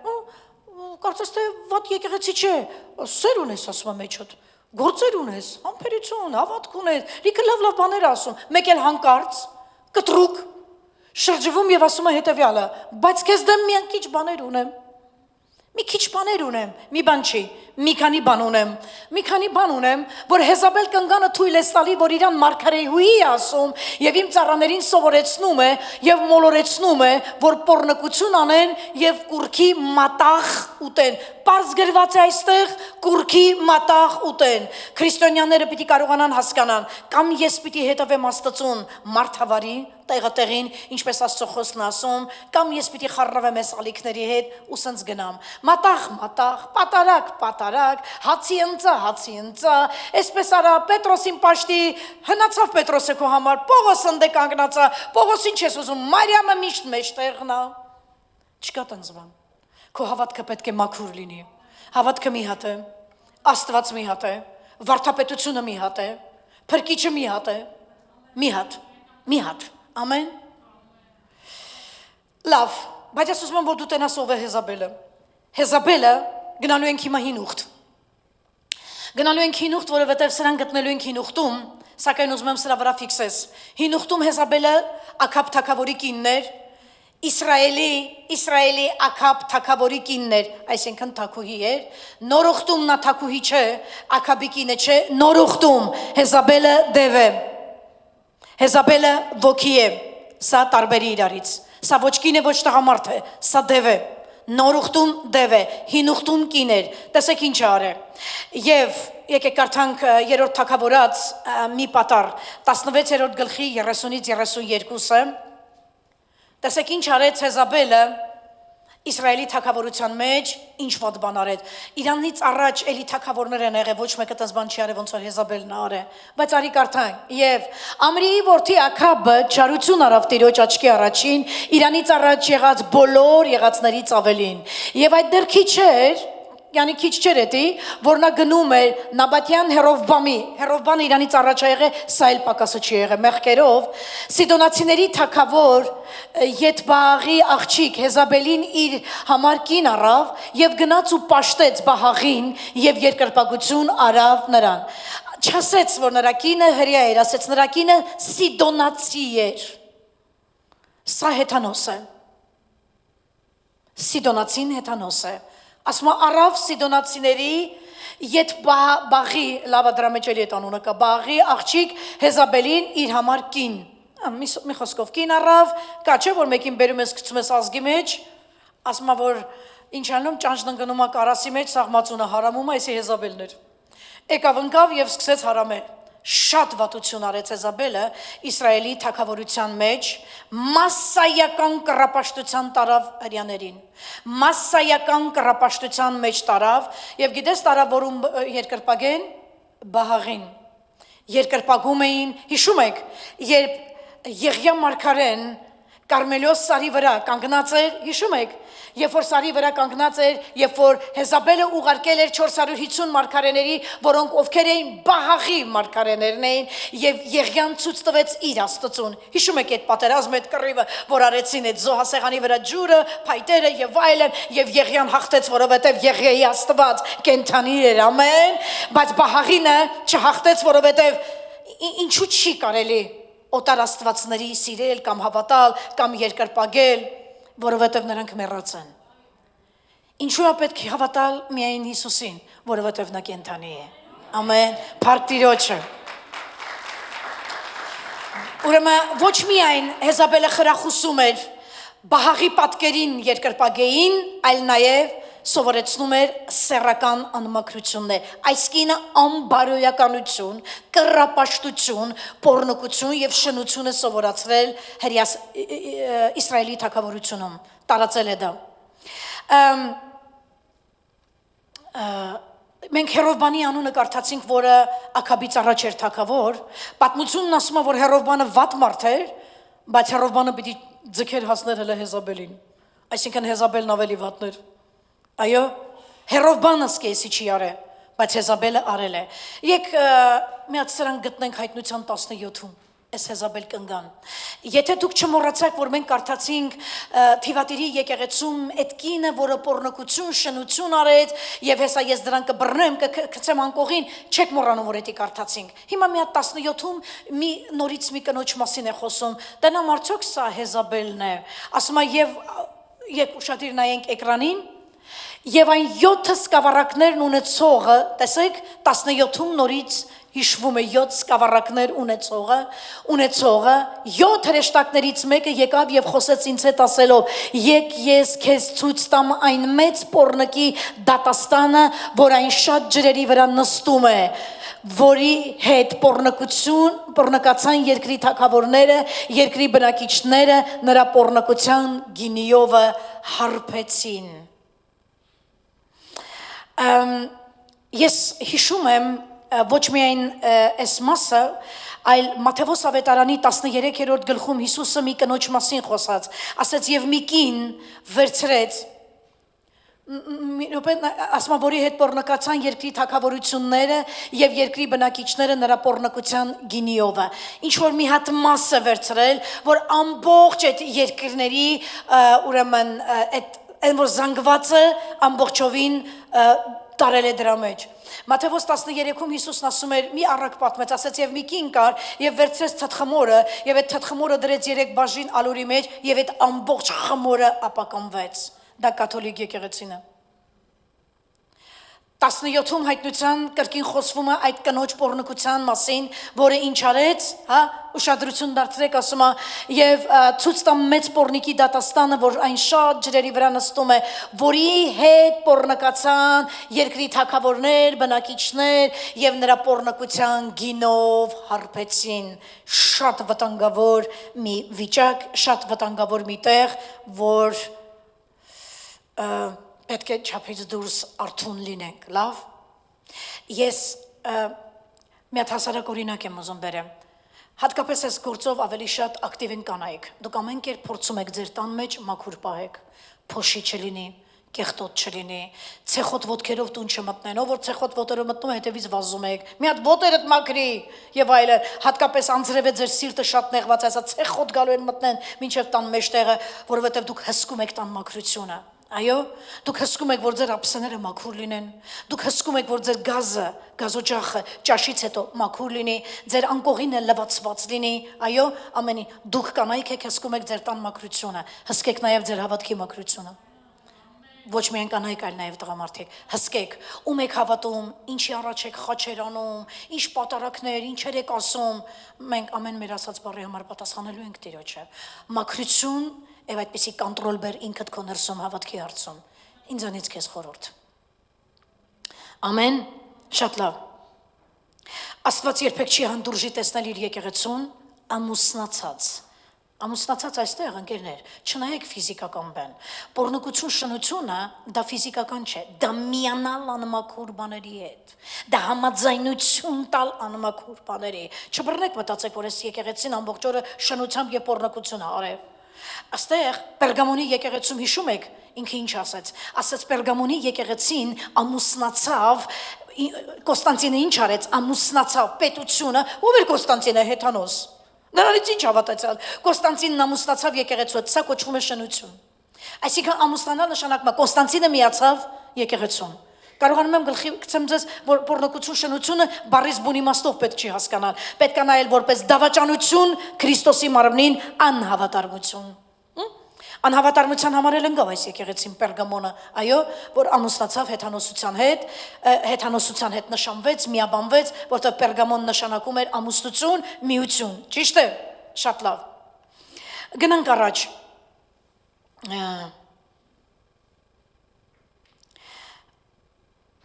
Կարծես թե վատ եկեղեցի չէ, սեր ունես, ասում է մեջդ, գործեր ունես, համբերություն, հավատք ունես, լիքը լավ բաներ ասում, մեկ էլ հանկարծ, կտրուկ, շրջվում եւ ասում է հետեւյալը, բայց քեզ դեմ մի քիչ բաներ ունեմ։ Մի քիչ բաներ ունեմ, մի բան չի, մի քանի բան ունեմ, որ Հեզաբել կնգանը թույլ է տալի, որ իրան մարգարեհուի ասում եւ իմ ծառաներին սովորեցնում է եւ մոլորեցնում է, որ պոռնկություն անեն եւ կուրքի մատաղ ուտեն։ Պարզ գրված է այստեղ կուրքի մատաղ ուտեն։ Քրիստոնյաները պիտի կարողանան հասկանան, կամ ես պիտի հետևեմ Աստծուն մարդավարի տեղին, ինչպես Աստծո խոսքն ասում, կամ ես պիտի խառնվեմ այս ալիքների հետ ու սենց գնամ։ Մատաղ, պատարակ, հացի ընծա, այսպես արա Պետրոսին պաշտի, հնացավ Պետրոսը քո համար, Պողոս ընդ է կանգնածա, Պողոս ինչ ես ուզում, Մարիամը միշտ մեջտեղն է։ Չկա տենց բան։ Քո հավատքը պետք է մաքուր լինի։ Հավատքը մի հատ է, Աստված մի հատ է, վարդապետությունը մի հատ է, Փրկիչը մի հատ է, մի հատ։ Ամեն։ Լավ, բայց ես ուզում եմ, որ դու տենաս ով է Հեզաբելը։ Հեզաբելը գնալու ենք հիմա հին ուխտ։ Գնալու ենք հին ուխտ, որովհետև սրան գտնելու ենք հին ուխտում, սակայն ուզում եմ սրա վրա ֆիքսես։ Հին ուխտում Հեզաբելը Աքաբ թագավորի կինն էր, Իսրայելի Աքաբ թագավորի կինն էր, այսինքն թագուհի էր։ Նոր ուխտում նա թագուհի չէ, Աքաբի կինը չէ, նոր ուխտում Հեզաբելը դև է։ Հեզաբելը ոգի է, սա տարբերի իրարից, սա ոչ կին է, ոչ տղամարդ է, սա դև է, նոր ուխտում դև է, հին ուխտում կին էր, տեսեք ինչ արե, և եկեք կարդանք երրորդ թագավորաց մի պատառ, 16-րդ գլխի 30-ից 32-ը, տեսեք ինչ արեց Հեզաբելը Իսրայելի թագավորության մեջ, ինչ վատ բան արեց, իրանից առաջ էլի թագավորներ են եղել, ոչ մեկը տես բան չի արել, ոնց որ Հեզաբելն արե, բայց արի կարդանք, և Ամրիի որդի Աքաբը չարություն արավ Տիրոջ աչքի առաջին, իրանից առաջ եղած բոլոր եղածներից ավելին, և այդ դեռ քիչ էր, յանի քիչ չէր էտի, որ նա գնում էր Նաբատյան Հերովբանը իրանից առաջ է եղել, սա էլ պակասը չի եղել, մեղքերով, Սիդոնացիների թագավոր Յետբաղի աղջիկ Հեզաբելին իր համար կին առավ և գնաց ու պաշտեց Բահաղին և երկրպագություն արավ նրան։ Չասեց, որ նրա կինը հրեա էր, ասեց նրա կինը Սիդոնացի էր։ Սա հեթանոս է։ Սիդոնացին հեթանոս է։ Ասում առավ Սիդոնացիների Յետբաղի, լավա դրա մեջ էլի էտ անունը կա, Բաղի աղջիկ Հեզաբելին իր համար կին, մի խոսքով կին առավ, կա չէ, որ մեկին բերում ես գցում ես ազգի մեջ, ասում որ ինչ անում ճանճն ընկնում է կարասի մեջ, սաղմածունը հարամում է, այսի Հեզաբելն էր, եկավ ընկավ և սկսեց հարամել, շատ վատություն արեց Հեզաբելը Իսրայելի թագավորության մեջ, մասսայական կռապաշտության տարավ հրեաներին, մասսայական կռապաշտության մեջ տարավ և գիտես տարավ որում երկրպագեն Բահաղին, երկրպագում էին, հիշում եք, երբ Եղիա մարգարեն Կարմելոս սարի վրա կանգնած էր, հիշում եք, երբ որ սարի վրա կանգնած էր, երբ որ Հեզաբելը ուղարկել էր 450 մարգարեների, որոնք ովքեր էին Բահաղի մարգարեներն էին, և Եղիան ցույց տվեց իր Աստծուն։ Հիշում եք այդ պատերազմը, այդ կռիվը, որ արեցին այդ զոհասեղանի վրա ջուրը, փայտերը եւ այլն, եւ Եղիան հաղթեց, որովհետեւ Եղիայի Աստված կենթանի էր, ամեն, բայց Բահաղինը չհաղթեց, որովհետեւ ինչու չի կարելի օտար աստվածների սիրել կամ հավատալ կամ երկրպագել, որովհետև նրանք մեռացան։ Ինչու է պետք է հավատալ միայն Հիսուսին, որովհետև նա կենդանի է։ Ամեն, փառք Տիրոջը։ Ուրեմն ոչ միայն Հեզաբելը խրախուսում էր Բահաղի պատկերին երկրպագեին, այլ նաև սովորեցնում էր սեռական անմաքրություններ, այս կինը անբարոյականություն, կռապաշտություն, պոռնկություն և շնությունը սովորացրել Իսրայելի թագավորությունում, տարածել է դա։ Մենք Հերովբանի անունը կարդացինք, որը Աքաբից առաջ էր թագավոր, պատմությունն ասում է, որ Հերովբանը վատ մարդ էր, բայց Հերովբանը պիտի ձգեր հասներ հələ Հեզաբելին, այսինքն Հեզաբելն ավելի վատներ, այո, հերով բանս կեսի չի արե, բայց Հեզաբելը արել է, եկ մի հատ սրան գտնենք հայտնության 17-ում, այս Հեզաբել կնգան, եթե դուք չմոռացաք, որ մենք կարդացինք Թիվատիրի եկեղեցում այդ կինը, որը պոռնկություն, շնություն արեց, եւ հեսա ես դրան կբռնեմ, կգցեմ անկողին, չեք մոռանում, որ էդի կարդացինք, հիմա մի հատ 17-ում մի նորից մի կնոջ մասին է խոսում, տնամ արդյոք սա Հեզաբելն է, ասում է եւ ուշադիր նայենք էկրանին, եւ այն 7 սկավառակներն ունեցողը, տեսեք 17-ում նորից հիշվում է 7 սկավառակներ ունեցողը 7 հրեշտակներից մեկը եկավ եւ խոսեց ինձ հետ ասելով եկ ես քեզ ցույց տամ այն մեծ պոռնկի դատաստանը որ այն շատ ջրերի վրա նստում է որի հետ պոռնկացան երկրի թագավորները երկրի բնակիչները նրա պոռնկության գինիովը հարբեցին ես հիշում եմ ոչ միայն այս մասը, այլ Մատթեոս ավետարանի 13-րդ գլխում Հիսուսը մի կնոջ մասին խոսած, ասաց եւ մի կին վերցրեց ասма որի հետ պոռնկացան երկրի թագավորությունները եւ երկրի բնակիչները նրա պոռնկության գինիովը ինչ որ մի հատ մասը վերցրել որ ամբողջ այդ երկրների ուրեմն այդ որ զանգվածը ամբողջովին տարել է դրա մեջ Մատթեոս 13-ում Հիսուսն ասում էր մի առակ պատմեց ասաց եւ մի կին կար եւ վերցրեց թաթխմորը եւ այդ թաթխմորը դրեց 3 բաժին ալուրի մեջ եւ այդ ամբողջ խմորը ապականվեց դա կաթոլիկ եկեղեցին է 17-ում հայտնության կրկին խոսվում է այդ կնոջ պոռնկության մասին, որը ինչ արեց, հա, ուշադրություն դարձրեք, ասում է, եւ ցույց տամ մեծ պոռնիկի դատաստանը, որ այն շատ ջրերի վրա նստում է, որի հետ պոռնկացան երկրի թագավորներ, բնակիչներ եւ նրա պոռնկության գինով հարբեցին, շատ վտանգավոր մի վիճակ, շատ վտանգավոր մի տեղ, որ պետք է չափից դուրս արթուն լինենք, լավ, ես մի հատ հասարակ օրինակ եմ ուզում բերեմ, հատկապես այս գործով ավելի շատ ակտիվ են կանայք, դուք ամեն կերպ փորձում եք ձեր տան մեջ մաքուր պահեք, փոշի չլինի, կեղտոտ չլինի, ցեխոտ ոտքերով տուն չմտնեն, ով որ ցեխոտ ոտերով մտնում է հետևից վազում եք, մի հատ ոտերդ մաքրի եւ այլն, հատկապես անձրև է ձեր սիրտը շատ նեղված, այսա ցեխոտ գալու են մտնեն մինչեւ տան մեջտեղը, որովհետեւ դուք հսկում եք տան մաքրությունը Այո, դուք հսկում եք, որ ձեր ափսեները մաքուր լինեն, դուք հսկում եք, որ ձեր գազօջախը ճաշից հետո մաքուր լինի, ձեր անկողինը լվացված լինի, այո, ամենի, դուք կանայք եք հսկում եք ձեր տան մաքրությունը, հսկեք նաև ձեր հավատքի մաքրությունը, ոչ միայն կանայք, այլ նաև տղամարդիկ, հսկեք, ում եք հավատում, ինչի առաջ եք խաչեր անում, ինչ պատարակներ, ինչեր եք ասում, մենք ամեն մեր ասած բառի համար պատասխանելու ենք Տիրոջը, մաքրություն Եվ այդպիսի կոնտրոլ բեր ինքդ քո ներսում հավատքի հարցում, ինձանից քեզ խորհուրդ։ Ամեն, շատ լավ։ Աստված երբեք չի հանդուրժի տեսնել իր եկեղեցուն ամուսնացած։ Ամուսնացած այստեղ ընկերներ, չնայեք ֆիզիկական բան։ Պոռնկություն շնությունը դա ֆիզիկական չէ, դա միանալ անմաքուր բաների հետ։ Դա համաձայնություն տալ անմաքուր բաների։ Չբռնեք մտածեք, որ այս եկեղեցին ամբողջ օրը շնությամբ եւ պոռնկություն է արել։ Աստեղ Պերգամոնի եկեղեցում հիշում եք ինքը ինչ ասաց Պերգամոնի եկեղեցին ամուսնացավ Կոստանտինը ինչ արեց ամուսնացավ պետությունը ով էր Կոստանտինը Հեթանոս նրանից ինչ հավատացյալ Կոստանտինն ամուսնացավ եկեղեցու սա կոչվում է շնություն այսինքն ամուսնանալ նշանակում է Կոստանտինը միացավ եկեղեցուն Կարողանում եմ գլխի գցեմ ձեզ, որ պոռնկություն շնությունը բառից բուն իմաստով պետք չի հասկանալ, պետք է նայել որպես դավաճանություն Քրիստոսի մարմնին անհավատարմություն։ Անհավատարմության համար էլ ընկավ այս եկեղեցին Պերգամոնը, այո, որ ամուսնացավ հեթանոսության հետ նշանվեց, միաբանվեց, որտեղ Պերգամոն նշանակում էր ամուսնություն, միություն, ճիշտ է, շատ լավ։ Գնանք առաջ։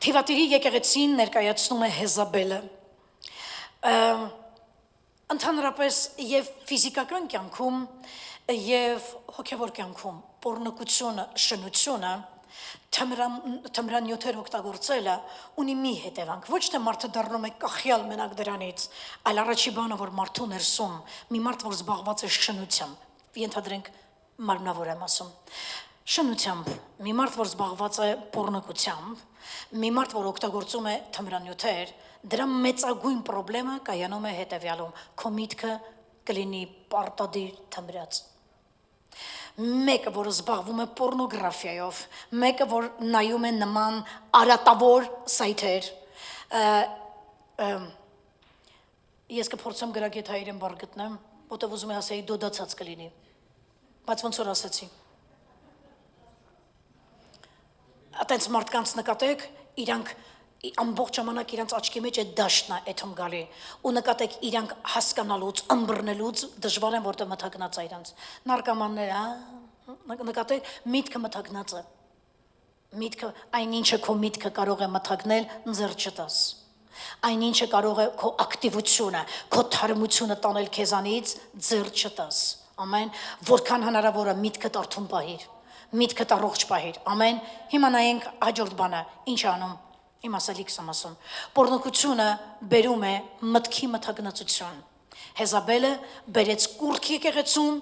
Թիվատիրի եկեղեցին ներկայացնում է Հեզաբելը, ընդհանրապես և ֆիզիկական կյանքում և հոգևոր կյանքում պոռնկությունը, շնությունը, թմրանյութեր օգտագործելը ունի մի հետևանք, ոչ թե մարդը դառնում է կախյալ մենակ դրանից, այլ առաջի բանը, որ մարդու ներսում մի մարդ, որ զբաղված է շնությամբ, ենթադրենք մարմնավոր եմ ասում։ Շնությամբ, մի մարդ, որ զբաղված է պոռնոգությամբ, մի մարդ, որ օգտագործում է թմրանյութեր, դրա մեծագույն խնդրեմը կայանում է հետևյալում. քո միտքը կլինի պարտադիր թմրած։ Մեկը, որ զբաղվում է պոռնոգրաֆիայով, մեկը, որ նայում է նման արատավոր սայթեր, ես կփորձեմ գրագետ հայերեն բառ գտնեմ, որտեղ ուզում եմ ասեի դոդացած կլինի, բայց ոնց որ ասեցի։ Այտենց մարդկանց նկատեք, իրանք ամբողջ ժամանակ իրանց աչքի մեջ է դաշտնա էթում գալի ու նկատեք իրանք հասկանալուց, ըմբռնելուց դժվար են, որտեղ մթագնած է իրանց։ Նարկոմանները, նկատեք, միտքը մթագնած է։ Միտքը, այնինչը քո միտքը կարող է մթագնել, ձեռ չտաս։ Այնինչը կարող է քո ակտիվությունը, քո թարմությունը տանել քեզանից, ձեռ չտաս։ Ամեն, որքան հնարավոր է միտքդ արթուն պահիր, միտքդ առողջ պահիր։ Ամեն, հիմա նայենք հաջորդ բանը, ինչ անում։ Իմ ասելիքս եմ ասում, պոռնոգությունը բերում է մտքի մթագնացություն։ Հեզաբելը բերեց կուռք եկեղեցուն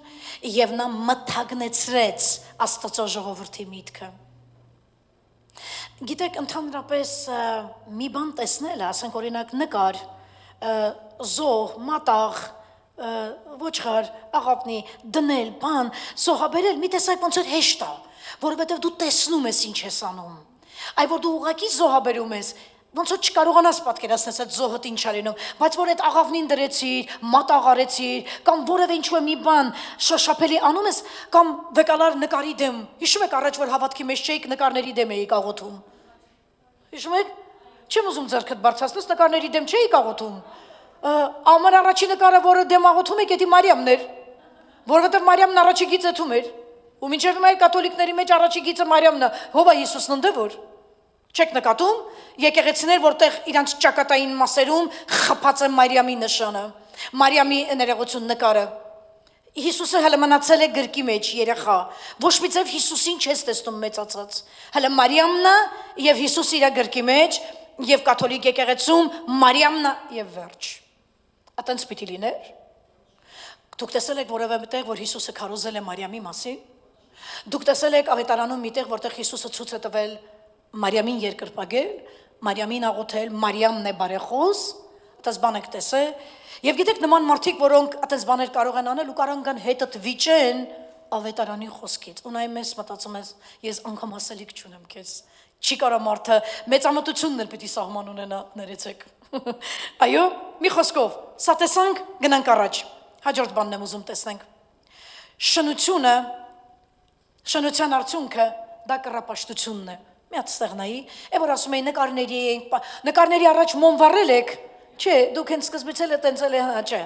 եւ նա մթագնեցրեց Աստծո ժողովրդի միտքը։ Գիտեք, ընդհանրապես մի բան տեսնել, ասենք օրինակ նկար, զոհ, մատաղ, ոչխար, աղավնի, դնել, բան, զոհաբերել, մի տեսակ ոնց որ հեշտ է, որովհետեւ դու տեսնում ես ինչ ես անում։ Այ որ դու ուղղակի զոհաբերում ես, ոնց որ չկարողանաս պատկերացնել այդ զոհդ ինչ արենում, բայց որ այդ աղավնին դրեցիր, մատաղ արեցիր, կամ որևէ ինչ-որ մի բան շոշափելի անում ես, կամ վեկալար նկարի դեմ, հիշում եք առաջ որ հավատքի մեջ չէիք, նկարների դեմ էիք աղոթում։ Հիշում եք։ Չեմ ուզում ձեռքդ բարձրացնես, նկարների դեմ չէիք աղոթում։ Ամեն առաջին նկարը, որը դեմ աղոթում եք, դա Մարիամն էր, որովհետև Մարիամն առաջի գիծը թում էր։ Ու մինչև մեր կաթոլիկների մեջ առաջի գիծը Մարիամն է, հովա Հիսուսն ընդ որ։ Չեք նկատում, եկեղեցիներ, որտեղ իրանց ճակատային մասերում խփած է Մարիամի նշանը, Մարիամի ներողություն նկարը։ Հիսուսը հələ մնացել է գրկի մեջ երեխա, ոչ մի ձև Հիսուսին չես տեսնում մեծացած։ Հələ Մարիամն է եւ Հիսուս իր գրկի մեջ եւ կաթոլիկ եկեղեցում Մարիամն է եւ վերջ։ Այտենց պիտի լիներ։ Դուք տեսել եք որևէ մտեղ, որ Հիսուսը քարոզել է Մարիամի մասին։ Դուք տեսել եք ավետարանում միտեղ, որտեղ Հիսուսը ցույց է տվել Մարիամին երկրպագել, Մարիամին աղոթել, Մարիամն է բարեխոս, այդպես բան եք տեսել։ Եվ գիտեք նման մարդիկ, որոնք այդպես բաներ կարող են անել ու կարող են հետդ վիճեն ավետարանի խոսքից։ Ու նայում ես, մտածում ես, ես անգամ ասելիք չունեմ քեզ։ Չի կարա մարդը մեծամտությունն էլ պիտի սահման ունենա, ներեցեք։ Այո, մի խոսքով, սա տեսանք, գնանք առաջ։ Հաջորդ բանն եմ ուզում տեսնենք։ Շնությունը, շնության արդյունքը դա կռապաշտությունն է։ Մի հատ ստեղ նայի, որ ասում էին նկարների առաջ մոմ վառել եք, չէ, դուք հենց սկզբից էլ տենցել է, չէ։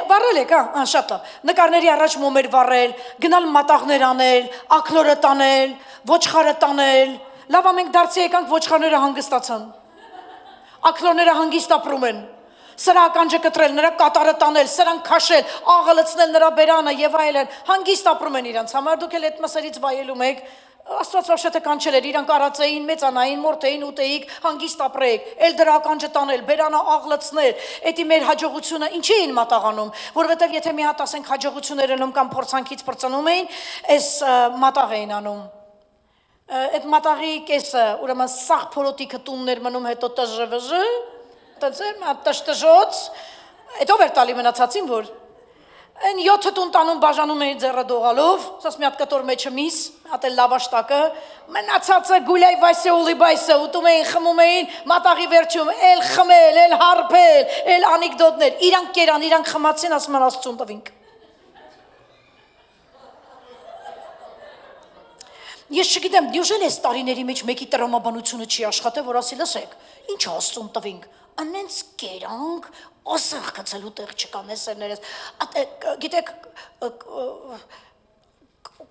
Վառել եք, շատ լավ։ Նկարների առաջ մոմ էր վառել, գնալ մատաղներ անել, ակլորը տանել, ոչխարը տանել։ Լավ, մենք դարձի եկանք ոչխարները հանգստացան։ Ակլորները հանգիստ ապրում են։ Սրա ականջը կտրել, նրա կատարը տանել, սրանք քաշել, աղը լցնել նրա բերանը եւ այլն, հանգիստ ապրում են իրանց համար, դուք էլ այդ մսերից վայելում եք, Աստված վարշետը կանչել էր, իրանք արածեին, մեծանային, մորթեին, ուտեիք, հանգիստ ապրեիք, էլ դրա ականջը տանել, բերանը աղ լցնել, էդի մեր հաջողությունը ինչի էին մատաղանում, որովհետեւ եթե մի հատ ասենք հաջողություններ անում կամ փորձանքից պրծնում էին, այս մատաղ էին անում։ Այդ մատաղի կեսը, ուրեմն սաղ փորոտիկը տուններ մնում հետո տժվժ տշտժոց, այդ ով էր տալի մնացածին, որ այն 7 տուն տանում բաժանում էի ձեռը դողալով, սաս մի հատ կտոր մեջը միս, հատ էլ լավաշտակը, մնացածը գուլյայ վայսե ուլի բայսը, ուտում էին, խմում էին, մատաղի վերջում, էլ խմել, էլ հարբել, էլ անիկդոտներ, իրանք կերան, իրանք խմացին, ասում են Աստծուն տվինք։ Ես չգիտեմ, դյուժել ես տարիների մեջ մեկի տրամաբանությունը չի աշխատել, որ ասի լսեք, ինչ Աստծուն տվինք, անենց կերանք, ասեղ կծելու տեղ չկա նեսերներես, գիտեք,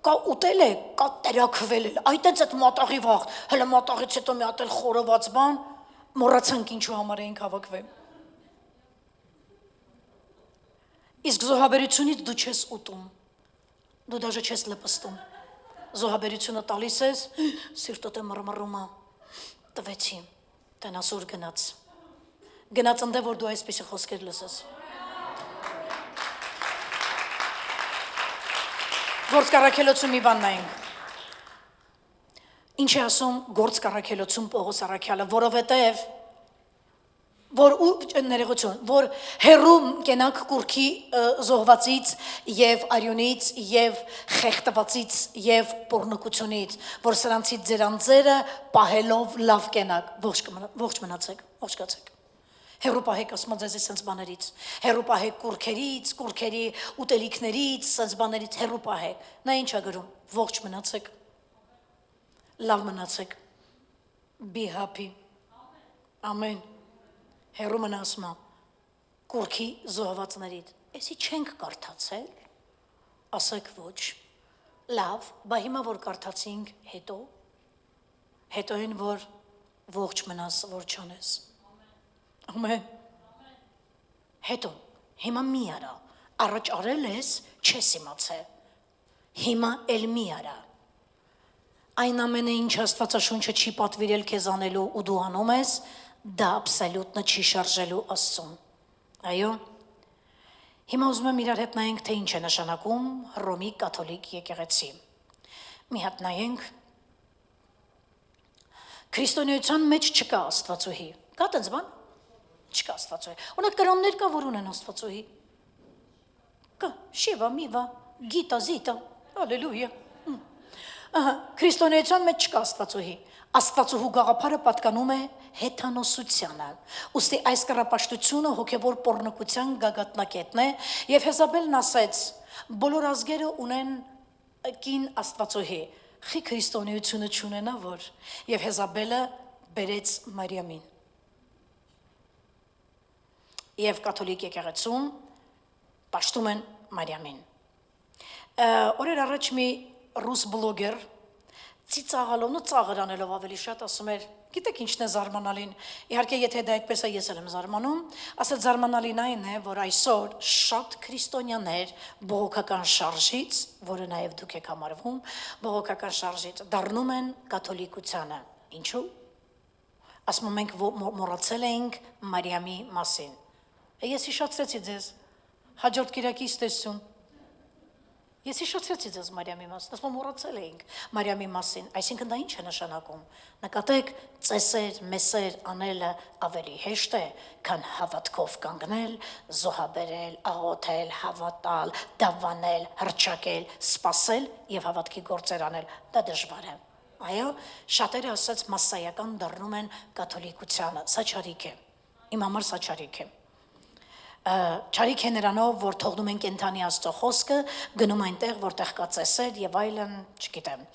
կա ուտել է, կա տերակվել է, այտենց այդ մատաղի վաղ, հլը մատաղից հետո մի հատ էլ խորոված բան, մոռացանք ինչու համար էինք հավաքվել։ Իսկ զոհաբերությունից դու չես ուտում, դու դաժե չես լպստում, զոհաբերությունը տալիս ես, սիրտոտ է մռմռումա, տվեցի, տնասուր գնաց, գնաց ընդ է, որ դու այսպիսի խոսքեր լսես։ Գործ կառաքելոցում մի բան նայենք։ Ինչ է ասում գործ կառաքելոցում Պողոս առաքյալը, որովհետև որ հերու կենակ կուրքի զոհվածից եւ արյունից եւ խեղտվածից եւ պոռնկությունից, որ սրանցից ձեր անձերը պահելով լավ կենակ, ողջ մնացեք, ողջ կացեք։ Հերու պահեք ասում ձեզ սենց բաներից, հերու պահեք կուրքերի ուտելիքներից, սենց բաներից հերու պահեք։ Նա ինչ է գրում, ողջ մնացեք, լավ մնացեք, be happy, ամեն, հերու մնասմա, կուրքի զոհվածներից, էսի չենք կարդացել, ասեք ոչ, լավ, բա հիմա որ կարդացինք հետո են որ ողջ մնաս, որ չանես, ամեն, հետո, հիմա մի արա, առաջ արել ես, չես իմացել, հիմա էլ մի արա, այն ամենը ինչ Աստվածաշունչը չի պատվիրել քեզ անելու ու դու անում ես, դա աբսոլյուտնը չի շարժելու Աստծուն, այո, հիմա ուզում եմ իրար հետ նայենք, թե ինչ է նշանակում Հռոմի կաթոլիկ եկեղեցի, մի հատ նայենք, քրիստոնեության մեջ չկա Աստվածուհի, կա տենց բան, չկա Աստվածուհի, ունեք կրոններ կա, որ ունեն Աստվածուհի, կա, շիվա, միվա, գիտա, զիտա, ալելույա, քրիստոնեության մեջ չկա Աստվածուհի, Աստվածուհու գաղափարը պատկանում է հեթանոսությանը, ուստի այս կռապաշտությունը հոգևոր պոռնկության գագաթնակետն է և Հեզաբելն ասեց, բոլոր ազգերը ունեն կին Աստվածուհի, խի քրիստոնեությունը չունենա որ, և Հեզաբելը բերեց Մարիամին, և կաթոլիկ եկեղեցում պաշտում են Մարիամին, օրեր առաջ մի ռուս բլոգեր ծիծաղալով, ծաղր անելով ավելի շատ ասում էր, գիտեք ինչն է զարմանալին, իհարկե եթե դա այդպես է ես եմ զարմանում, ասել զարմանալին այն է, որ այսօր շատ քրիստոնյաներ բողոքական շարժից, որը նաև դուք եք համարվում, բողոքական շարժից դառնում են կաթոլիկությանը, ինչու՞, ասում մենք մոռացել էինք Մարիամի մասին, ես հիշեցրեցի ձեզ, հաջորդ կիրակի ստեսություն, Ես հիշեցրեցի ձեզ Մարիամի մասին, ասում մոռացել էինք Մարիամի մասին, այսինքն դա ինչ է նշանակում, նկատեք ծեսեր, մեսեր անելը ավելի հեշտ է, քան հավատքով կանգնել, զոհաբերել, աղոթել, հավատալ, դավանել, հռչակել, սպասել և հավատքի գործեր անել, դա դժվար է, այո, շատերը ասած մասսայական դառնում են կաթոլիկությանը, սա չարիք է, իմ համար սա չարիք է, չարիք է նրանով, որ թողնում են կենթանի Աստծո խոսքը, գնում այնտեղ, որտեղ կա ծեսեր և այլն, չգիտեմ,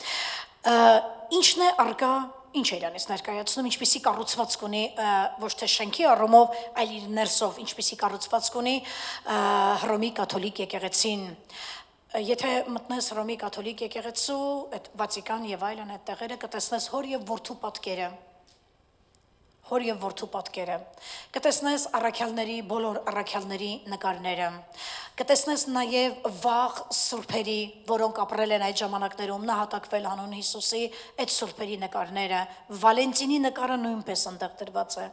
ինչն է արկա, ինչ է իրանից ներկայացնում, ինչպիսի կառուցվածք ունի, ոչ թե շենքի առումով, այլ իր ներսով, ինչպիսի կառուցվածք ունի Հռոմի կաթոլիկ եկեղեցին, եթե մտնես Հռոմի կաթոլիկ եկեղեցու, այդ Վատիկան և այլն այդ տեղերը կտեսնես հոր և որդու պատկերը, հոր և որդու պատկերը, կտեսնես առաքյալների, բոլոր առաքյալների նկարները, կտեսնես նաև վաղ սուրբերի, որոնք ապրել են այդ ժամանակներում, նահատակվել անուն Հիսուսի, այդ սուրբերի նկարները, Վալենտինի նկարը նույնպես ընդեղ դրված է,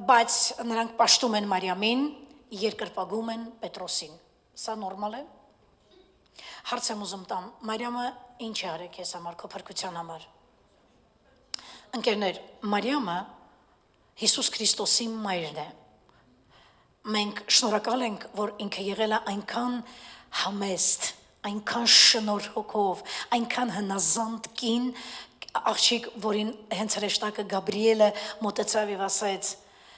բայց նրանք պաշտում են Մարիամին, երկրպագում են Պետրոսին, սա նորմալ է, հարց եմ ուզում տամ, Մարիամը ինչ է արել քեզ համար, քո փրկության համար, Ընկերներ, Մարիամը Հիսուս Քրիստոսի մայրն է, մենք շնորհակալ ենք, որ ինքը եղել է այնքան համեստ, այնքան շնորհքով, այնքան հնազանդ կին, աղջիկ, որին հենց հրեշտակը Գաբրիելը մոտեցավ և ասեց,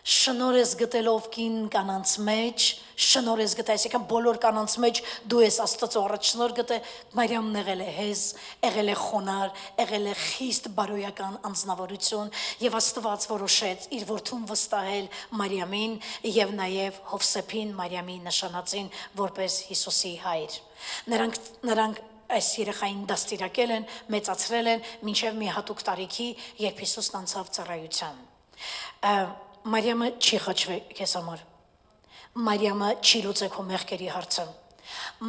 շնոր ես գտելով կին կանանց մեջ, շնոր ես գտել, այսինքն բոլոր կանանց մեջ դու ես Աստծո առաջ շնոր գտել, Մարիամն եղել է հեզ, եղել է խոնար, եղել է խիստ բարոյական անձնավորություն և Աստված որոշեց իր որդուն վստահել Մարիամին և նաև Հովսեփին Մարիամի նշանածին որպես Հիսուսի հայր։ Նրանք այս երեխային դաստիարակել են, մեծացրել են մինչև մի հատուկ տարիքի, երբ Հիսուսն անցավ ծառայության։ Մարիամը չի խաչվել քեզ համար, Մարիամը չի լուծել քո մեղքերի հարցը,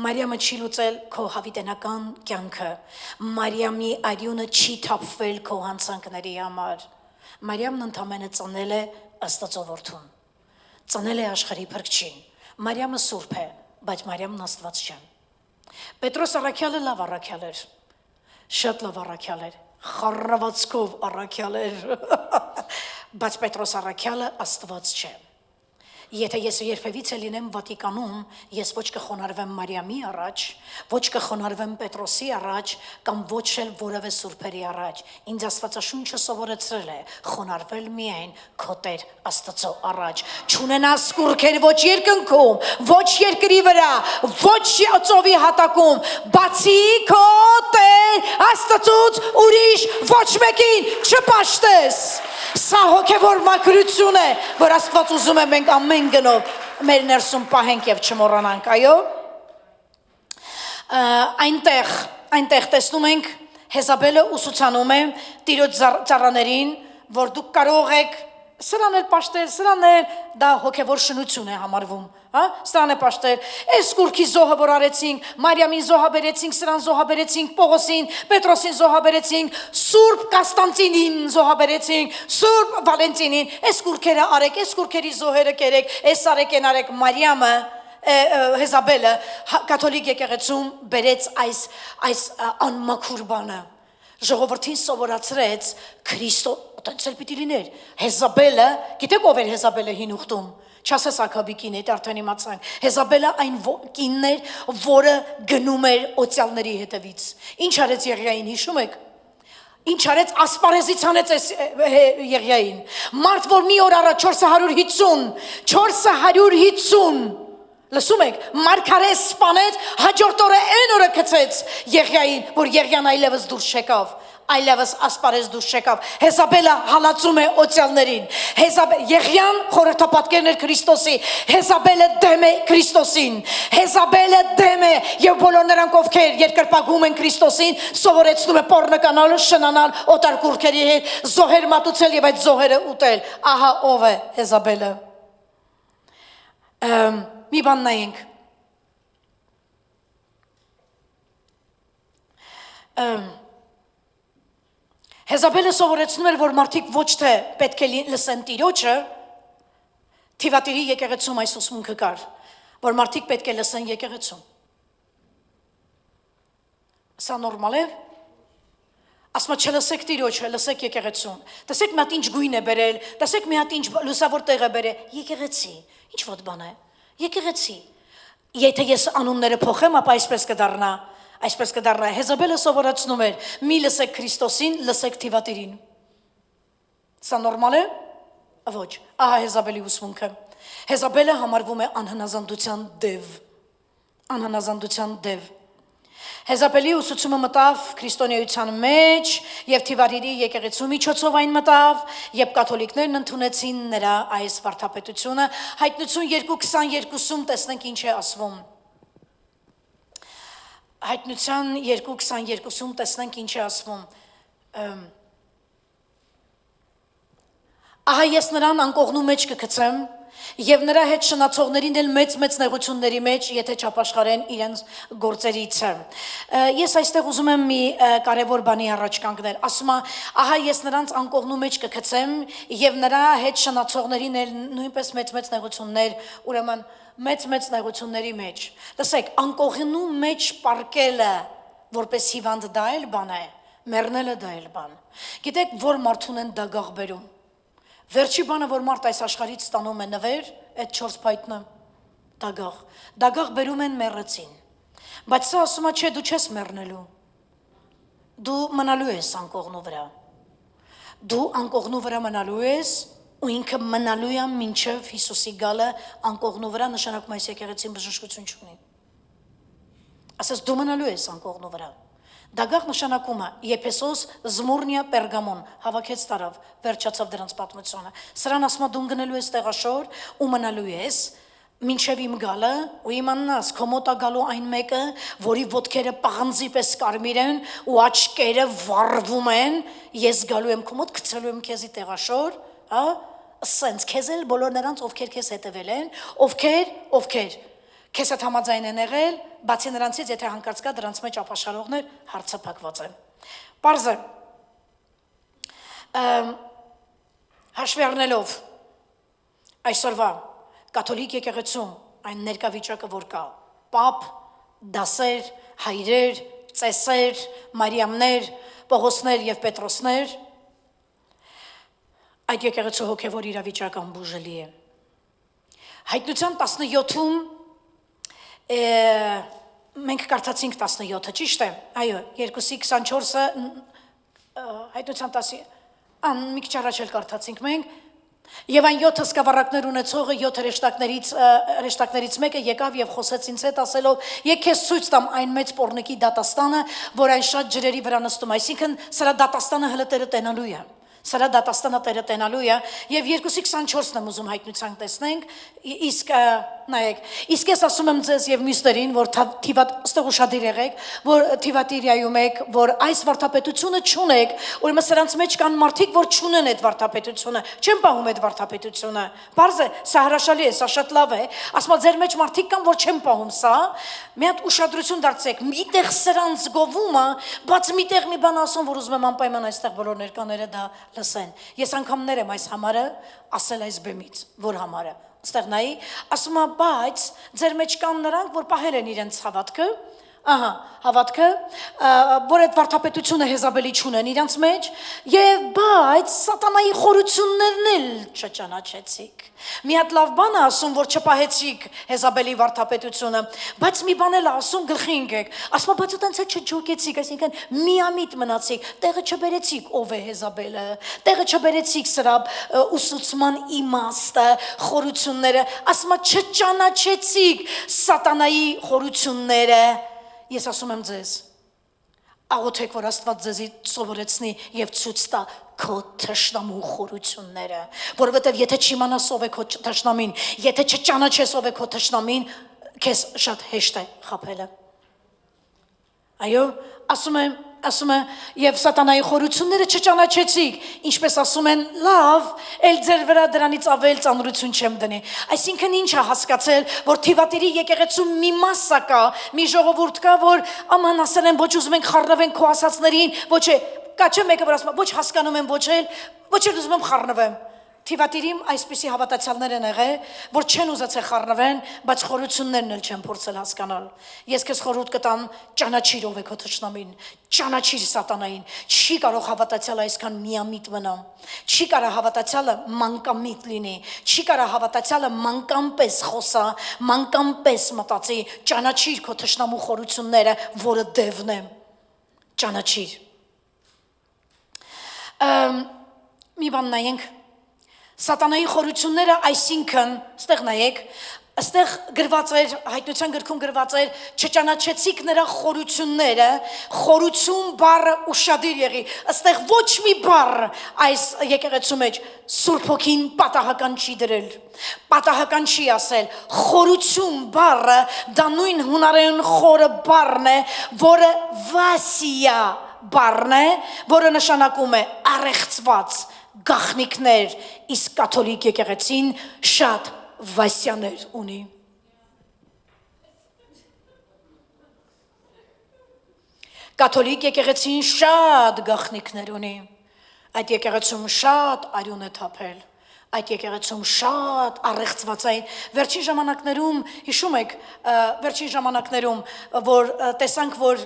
Մարիամը չի լուծել քո հավիտենական կյանքը, Մարիամի արյունը չի թափվել քո հանցանքների համար, Մարիամն ընդամենը ծնել է Աստծո որդուն, ծնել է աշխարհի փրկչին, Մարիամը սուրբ է, բայց Մարիամն Աստված չէ, Պետրոս առաքյալը լավ առաքյալ էր, շատ լավ առաքյալ էր, խառնվածքով առաքյալ էր, բայց Պետրոս առաքյալը Աստված չէ։ Եթե ես երբևիցե լինեմ Վատիկանում, ես ոչ կխոնարհվեմ Մարիամի առաջ, ոչ կխոնարհվեմ Պետրոսի առաջ, կամ ոչ էլ որևէ սուրբերի առաջ։ Ինձ Աստվածաշունչը սովորեցրել է խոնարհվել միայն քո Տեր Աստծո առաջ։ Չունենաս կուրքեր ոչ երկնքում, ոչ երկրի վրա, ոչ ծովի հատակում, բացի քո Տեր Աստծուց ուրիշ ոչ մեկին չպաշտես։ Սա հոգևոր մաքրություն է, որ Աստված ուզում է մենք ամեն գնով մեր ներսում պահենք եւ չմոռանանք, այո։ Այնտեղ տեսնում ենք Հեզաբելը ուսուցանում է Տիրոջ ծառաներին, որ դուք կարող եք սրան էլ պաշտել, սրան էլ դա հոգևոր շնություն է համարվում, հա, սրան է պաշտել, այս կուրքի զոհը որ արեցինք, Մարիամին զոհաբերեցինք, սրան զոհաբերեցինք, Պողոսին, Պետրոսին զոհաբերեցինք, Սուրբ Կաստանտինին զոհաբերեցինք, Սուրբ Վալենտինին, այս կուրքերը արեք, այս կուրքերի զոհերը կերեք, այս արեք են արեք, Մարիամը Հեզաբելը կաթոլիկ եկեղեցում բերեց այս անմաքուր բանը, ժողովրդին սովորացրեց Քրիստոս, այդպես պիտի լիներ, Հեզաբելը, գիտեք ով էր Հեզաբելը հին ուխտում, չասես Աքաբի կին է, արդեն իմացանք, Հեզաբելը այն կինն էր, որը գնում էր օծյալների հետևից, ինչ արեց Եղիային, հիշում եք, ինչ արեց ասպարեզից հանեց Եղիային, մարդ որ մի օր առաջ 450 լսում եք, մարգարես սպանեց, հաջորդ օրը այն օրը գցեց Եղիային, որ Եղիան այլևս դուրս չեկավ, այլևս ասպարեզ դուրս չեկավ, Հեզաբելը հալածում է օծյալներին, Եղիան խորհրդապատկերն էր Քրիստոսի, Հեզաբելը դեմ է Քրիստոսին, Հեզաբելը դեմ է եւ բոլոր նրանք ովքեր երկրպագում են Քրիստոսին, սովորեցնում է պոռնո կանալ, շնանալ, օտար կուրքերի հետ, զոհեր մատուցել եւ այդ զոհերը ուտել, ահա ով է Հեզաբելը։ Մի բան նայենք, Հեզաբելը սովորեցնում էր, որ մարդիկ ոչ թե պետք է լսեն Տիրոջը, Թիվատիրի եկեղեցում այս ուսմունքը կար, որ մարդիկ պետք է լսեն եկեղեցում։ Սա նորմալ է։ Ասма չլսեք Տիրոջը, լսեք եկեղեցուն։ Տեսեք մի հատ ինչ գույն է բերել, տեսեք մի հատ ինչ լուսավոր տեղ է բերել, եկեղեցի, ինչ ոտ բան է։ Եկեղեցի, եթե ես անունները փոխեմ, ապա այսպես կդառնա, Հեզաբելը սովորացնում էր, մի լսեք Քրիստոսին, լսեք Թիվատիրին, սա նորմալ է, ոչ, ահա Հեզաբելի ուսմունքը, Հեզաբելը համարվում է անհնազանդության դև, Հեզաբելի ուսուցումը մտավ քրիստոնեության մեջ եւ Թիվատիրի եկեղեցու միջոցով այն մտավ, եւ կաթոլիկներն ընդունեցին նրա այս վարդապետությունը, Հայտնություն 2:22-ում տեսնենք ինչ է ասվում։ Հայտնության 2:22-ում տեսնենք ինչ է ասվում։ Ահա ես նրան անկողնու մեջ կգցեմ եւ նրա հետ շնացողներին էլ մեծ նեղությունների մեջ, եթե չապաշխարեն իրենց գործերիցը։ Ես այստեղ ուզում եմ մի կարևոր բանի առաջ կանգնել, ասում եմ, ահա ես նրանց անկողնու մեջ կգցեմ եւ նրա հետ շնացողներին էլ նույնպես մեծ նեղություններ, ուրեմն մեծ նեղությունների մեջ։ Լսեք, անկողնու մեջ պարկելը, որպես հիվանդ դա էլ բան է, մեռնելը դա էլ բան։ Գիտեք, որ մարդուն են դագաղ բերում։ Վերջի բանը, որ մարդ այս աշխարհից ստանում է նվեր, այդ 4 փայտնը դագաղ բերում են մեռեցին։ Բայց սա ասում է, չէ, դու չես մեռնելու։ Դու մնալու ես անկողնու վրա։ Դու անկողնու վրա մնալու ես, ու ինքը մնալու է մինչև Հիսուսի գալը անկողնու վրա, նշանակում այս եկեղեցին բժշկություն չունի։ Ասես դու մնալու ես անկողնու վրա։ Դագաղ նշանակում է Եփեսոս, Զմուրնիա, Պերգամոն, հավաքեց տարավ, վերջացավ դրանց պատմությունը։ Սրան ասում է դու գնելու ես տեղաշոր ու մնալու ես մինչև իմ գալը ու իմանաս քո մոտ է գալու այն մեկը, որի ոտքերը պղնձի պես կարմիր են ու աչքերը վառվում են, ես գալու եմ քո մոտ, գցելու եմ քեզի տեղաշոր, հա, ասենց քեզ էլ բոլոր նրանց ովքեր քեզ հետևել են, ովքեր քեզ հետ համաձայն են եղել, բացի նրանցից, եթե հանկարծ կա դրանց մեջ ապաշխարողներ, հարցափակված են։ Պարզ է, հաշվի առնելով այսօրվա կաթոլիկ եկեղեցում այն ներկայ վիճակը, որ կա, պապ, դասեր, հայրեր, ծեսեր, Մարիամներ, Պողոսներ եւ Պետրոսներ, այդ եկեղեցու հոգևոր իրավիճակը անբուժելի է։ Հայտնության 17-ում մենք կարդացինք 17-ը, ճիշտ է։ Այո, 2:24-ը հայտնության 10 մի քիչ առաջ էլ կարդացինք մենք։ Եվ այն 7 սկավառակներ ունեցողը 7 հրեշտակներից մեկը եկավ եւ խոսեց ինձ հետ ասելով. «Եկ քեզ ցույց տամ այն մեծ պոռնկի դատաստանը, որ այն շատ ջրերի վրա նստում»։ Այսինքն սրա դատաստանը հələ տերը տենալու է։ Սրա դատաստանը տերը տենալու է եւ 2:24-ն եմ ուզում հայտնության տեսնենք, իսկ նայեք, իսկ ես ասում եմ ձեզ եւ մյուսներին, որ թիվատ ստեղ ուշադիր եղեք, որ թիվատիրիայում եք, որ այս վարդապետությունը չունեք, ուրեմն սրանց մեջ կան մարդիկ, որ չունեն այդ վարդապետությունը, չեն պահում այդ վարդապետությունը։ Բարձ է, սա հրաշալի է, սա շատ լավ է, ասма ձեր մեջ մարդիկ կան, որ չեն պահում սա։ Մի հատ ուշադրություն դարձեք, միտեղ սրանց գովումը, բաց միտեղ մի բան ասում, որ ուզում եմ անպայման այստեղ բոլոր ներկաները դա լսեն։ Ես անգամներ եմ այս համարը ասել այս բեմից, որ համարը ստեղ նայի, ասում եմ, բայց ձեր մեջ կան նրանք, որ պահել են իրենց հավատքը, հավատքը, որ այդ վարդապետությունը Հեզաբելի չունեն իրենց մեջ, եւ բայց սատանայի խորություններն էլ չճանաչեցիք։ Մի հատ լավ բան է ասում, որ չպահեցիք Հեզաբելի վարդապետությունը, բայց մի բան էլ ասում գլխի ընկեք, ասում բայց այտենց է չջոկեցիք, այսինքն միամիտ մնացիք, տեղը չբերեցիք ով է Հեզաբելը, տեղը չբերեցիք սրա ուսուցման իմաստը, խորությունները, ասում չճանաչեցիք սատանայի խորությունները։ Ես ասում եմ ձեզ, աղոթեք, որ Աստված ձեզի սովորեցնի եւ ցույց տա քո թշնամու խորությունները, որովհետեւ եթե չիմանաս ով է քո թշնամին, եթե չճանաչես ով է քո թշնամին, քեզ շատ հեշտ է խաբելը։ Այո, ասում է, եւ սատանայի խորությունները չճանաչեցիք, ինչպես ասում են, լավ, էլ ձեր վրա դրանից ավել ծանրություն չեմ դնի։ Այսինքն ինչ է հասկացել, որ թիվատիրի եկեղեցու մի մասսա կա, մի ժողովուրդ կա, որ աման ասել են, ոչ ուզում ենք խառնվենք քո ասածներին, ոչ է, կա չէ մեկը որ ասում է, ոչ հասկանում եմ, ոչ էլ ուզում եմ խառնվեմ։ Թիվատիրիմ այսպիսի հավատացյալներ են եղել, որ չեն ուզեցել խառնվեն, բայց խորություններն էլ չեն փորձել հասկանալ։ Ես քեզ խորհուրդ կտամ, ճանաչիր ով է քո թշնամին, ճանաչիր սատանային։ Չի կարող հավատացյալը այսքան միամիտ մնա։ Չի կարող հավատացյալը մանկամիտ լինի։ Չի կարող հավատացյալը մանկամպես խոսա, մանկամպես մտածի։ Ճանաչիր քո թշնամու խորությունները, որը դևն է։ Ճանաչիր։ Մի բան նայենք Սատանայի խորությունները, այսինքն, ստեղ նայեք, ստեղ գրված էր, հայտնության գրքում գրված էր, չճանաչեցիք նրա խորությունները, խորություն բառը ուշադիր եղի, ստեղ ոչ մի բառ այս եկեղեցու մեջ Սուրբ Հոգին պատահական չի դրել, պատահական չի ասել, խորություն բառը, դա նույն հունարեն խորը բառն է, որը վասիա բառն է, որը նշանակում է առեղծված, գաղտնիքներ, իսկ կաթոլիկ եկեղեցին շատ վասյաներ ունի։ Կաթոլիկ եկեղեցին շատ գաղտնիքներ ունի, այդ եկեղեցում շատ արյուն է թափել, այդ եկեղեցում շատ առեղծվածային, վերջին ժամանակներում, հիշում եք, վերջին ժամանակներում, որ տեսանք, որ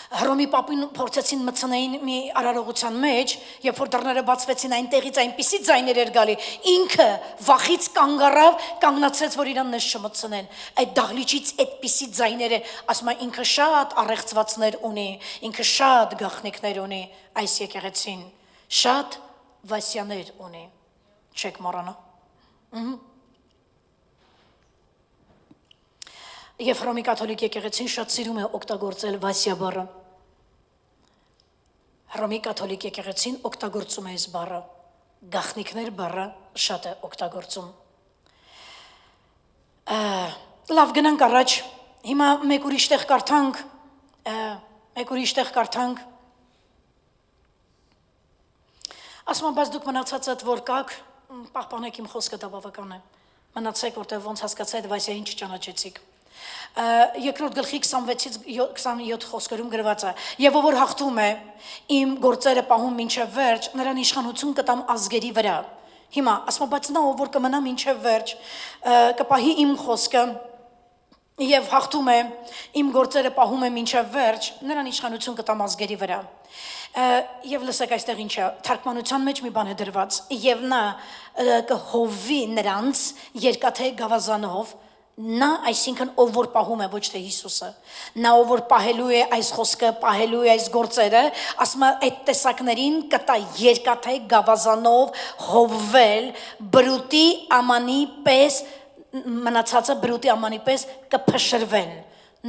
Հռոմի պապին փորձեցին մտցնեին մի արարողության մեջ, երբ որ դռները բացվեցին այնտեղից այնպիսի ձայներ էր գալի, ինքը վախից կանգ առավ, կանգնացրեց, որ իրան նես չմտցնեն։ Այդ դահլիճից այդպիսի ձայներ է, ասում է ինքը շատ առեղծվածներ ունի, ինքը շատ գաղտնիքներ ունի, այս եկեղեցին շատ վասյաներ ունի։ Չեք մոռանա։ Եվ Հռոմի կաթոլիկ եկեղեցին շատ սիրում է օգտագործել վասյա բառը։ Հռոմի կաթոլիկ եկեղեցին օգտագործում է այս բառը, գաղտնիքներ բառը շատ է օգտագործում։ Լավ գնանք առաջ, հիմա մեկ ուրիշ տեղ կարդանք, ասում եմ, բայց դուք մնացածդ որ կաք, պահպանեք իմ խոսքը դա բավական է, մնացեք, որտեղ ոնց հասկացա այդ վասյային չճանաչեցիք։ Երկրորդ գլխի 26-ից 27 խոսքերում գրված է. Եվ ով որ հաղթում է, իմ գործերը պահում մինչև վերջ, նրան իշխանություն կտամ ազգերի վրա։ Հիմա, ասում եմ, բայց նա ով որ կմնա մինչև վերջ, կպահի իմ խոսքը, Եվ հաղթում է, իմ գործերը պահում է մինչև վերջ, նրան իշխանություն կտամ ազգերի վրա։ Եվ լսեք այստեղ ինչ է, թարգմանության մեջ մի բան է դրված, եւ նա կհովի նրանց երկաթե գավազանով, նա այսինքն ով որ պահում է, ոչ թե Հիսուսը, նա ով որ պահելու է այս խոսքը, պահելու է այս գործերը, ասում է այդ տեսակներին կտա երկաթե գավազանով հովվել բրուտի ամանի պես, մնացածը բրուտի ամանի պես կփշրվեն,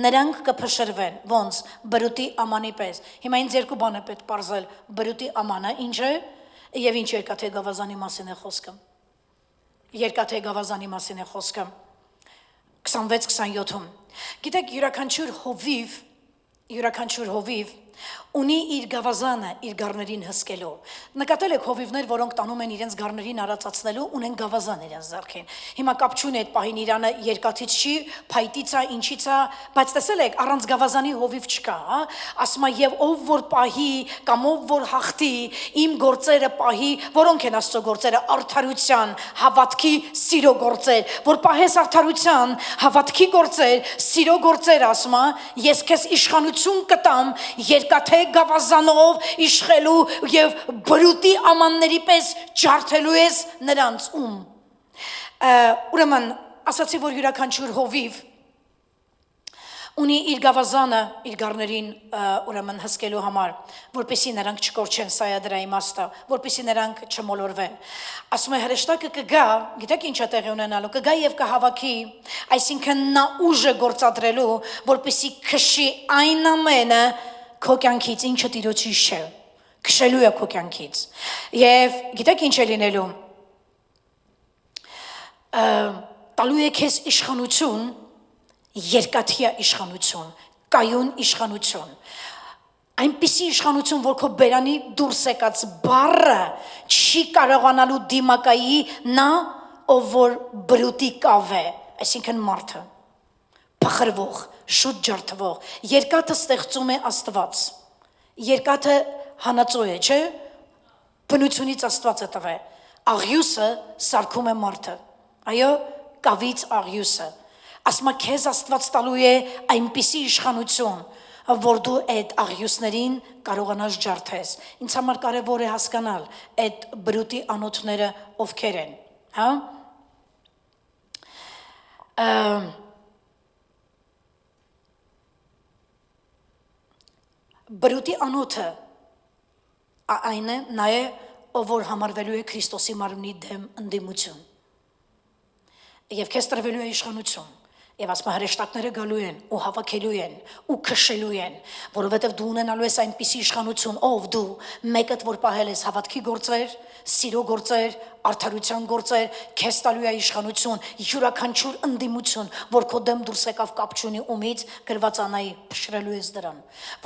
նրանք կփշրվեն, ոնց բրուտի ամանի պես։ Հիմա ինձ երկու բան է պետք պարզել, բրուտի ամանը ինչ է եւ ինչ երկաթե գավազանի մասին է խոսքը։ Երկաթե գավազանի մասին է խոսքը 26-27-ում։ Գիտեք, յուրաքանչյուր հովիվ ունի իր գավազանը իր գառներին հսկելու։ Նկատել եք հովիվներ, որոնք տանում են իրենց գառներին արածացնելու, ունեն գավազան իրենց ձեռքին։ Հիմա կապ չունի այդ պահին իրանը երկաթից չի, փայտից է, ինչից է, բայց տեսել եք, առանց գավազանի հովիվ չկա, հա։ Ասում է եւ ով որ պահի կամ ով որ հաղթի իմ գործերը պահի, որոնք են Աստծո գործերը, արդարության, հավատքի, սիրո գործեր, որ պահես արդարության, հավատքի գործեր, սիրո գործեր, ասում է, ես քեզ իշխանություն կտամ երկաթե գավազանով իշխելու եւ բրուտի ամանների պես ջարդելու ես նրանց ուրեմն ասացի որ յուրաքանչյուր հովիվ ունի իր գավազանը իր գառներին ուրեմն հսկելու համար, որպեսզի նրանք չկորչեն, սա է դրա իմաստը, որպեսզի նրանք չմոլորվեն։ Ասում է հրեշտակը կգա, գիտեք ինչ է տեղի ունենալու, կգա եւ կհավաքի, այսինքն նա ուժը գործադրելու, որպեսզի քշի այն ամենը քո կյանքից, ինչը Տիրոջի չէ, քշելու է քո կյանքից։ Եվ գիտեք ինչ է լինելու, տալու է քեզ իշխանություն, երկաթյա իշխանություն, կայուն իշխանություն, այնպիսի իշխանություն, որ քո բերանի դուրս եկած բառը չի կարողանալու դիմակայի նա, ով որ բրուտի կավ է, այսինքն մարդը, փխրվող, շուտ ջարդվող, երկաթը ստեղծում է Աստված, երկաթը հանածո է, չէ, բնությունից Աստված է տվել, աղյուսը սարքում է մարդը, այո, կավից աղյուսը, ասма քեզ Աստված տալու է այնպիսի իշխանություն, որ դու այդ աղյուսներին կարողանաս ջարդես։ Ինձ համար կարևոր է հասկանալ այդ բրուտի անոթները ովքեր են, հա? Բրուտի անոթը այն է, նա է, ով որ համարվելու է Քրիստոսի մարմնի դեմ ընդդիմություն։ Եվ քեզ տրվելու է իշխանություն։ Եվ ասма հրեշտակները գալու են ու հավաքելու են ու քշելու են, որովհետև դու ունենալու ես այնպիսի իշխանություն, ով դու մեկդ որ պահել ես հավատքի գործեր, սիրո գործեր, արդարության գործեր, քեզ տալու է իշխանություն, յուրաքանչյուր ընդդիմություն, որ քո դեմ դուրս եկավ կապ չունի ումից, գրված անայի փշրելու ես դրան,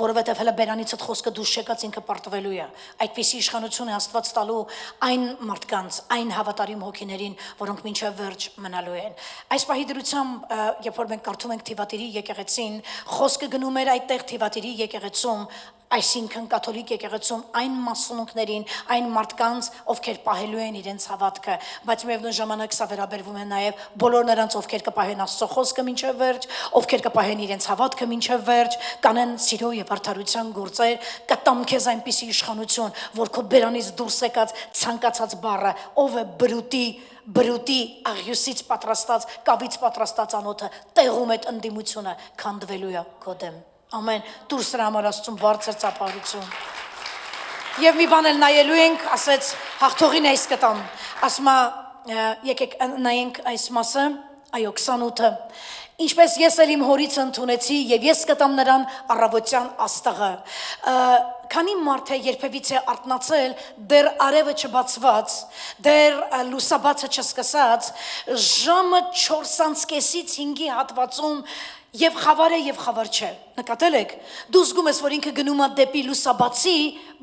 որովհետև հələ բերանիցդ խոսքը դուրս եկած ինքը պարտվելու է։ Այդպիսի իշխանություն է Աստված տալու այն մարդկանց, այն հավատարիմ հոգիներին, որոնք մինչև վերջ մնալու են։ Այս պահի դրությամբ երբ որ մենք կարդում ենք Թիվատիրի եկեղեցին, խոսքը գնում էր այդտեղ Թիվատիրի եկեղեցում, այսինքն կաթոլիկ եկեղեցում այն մասնունքներին, այն մարդկանց, ովքեր պահելու են իրենց հավատքը, բայց միևնույն ժամանակ սա վերաբերվում է նաև բոլոր նրանց, ովքեր կպահեն Աստծո խոսքը մինչև վերջ, ովքեր կպահեն իրենց հավատքը մինչև վերջ, կանեն սիրո եւ արդարության գործեր, կտամ քեզ այնպիսի իշխանություն, որ քո բերանից դուրս եկած ցանկացած բառը, ով է բրուտի աղյուսից պատրաստած, կավից պատրաստած անոթը, տեղում այդ ընդդիմությունը քանդվելու է քո դեմ։ Ամեն, դուրս նրա համար Աստծուն բարձր ծափարություն։ Եվ մի բան էլ նայելու ենք, ասեց հաղթողին այս կտամ, ասում է եկեք նայենք այս մասը, այո 28-ը, ինչպես ես էլ իմ հորից ընդունեցի եւ ես կտամ նրան առավոտյան աստղը։ Քանի մարդ է երբևիցե արթնացել, դեռ արևը չբացված, դեռ լուսաբացը չսկսած, ժամը 4:30-ից 5-ի հատվածում եւ խավար է եւ խավար չէ։ Նկատել եք, դու զգում ես, որ ինքը գնում է դեպի լուսաբացի,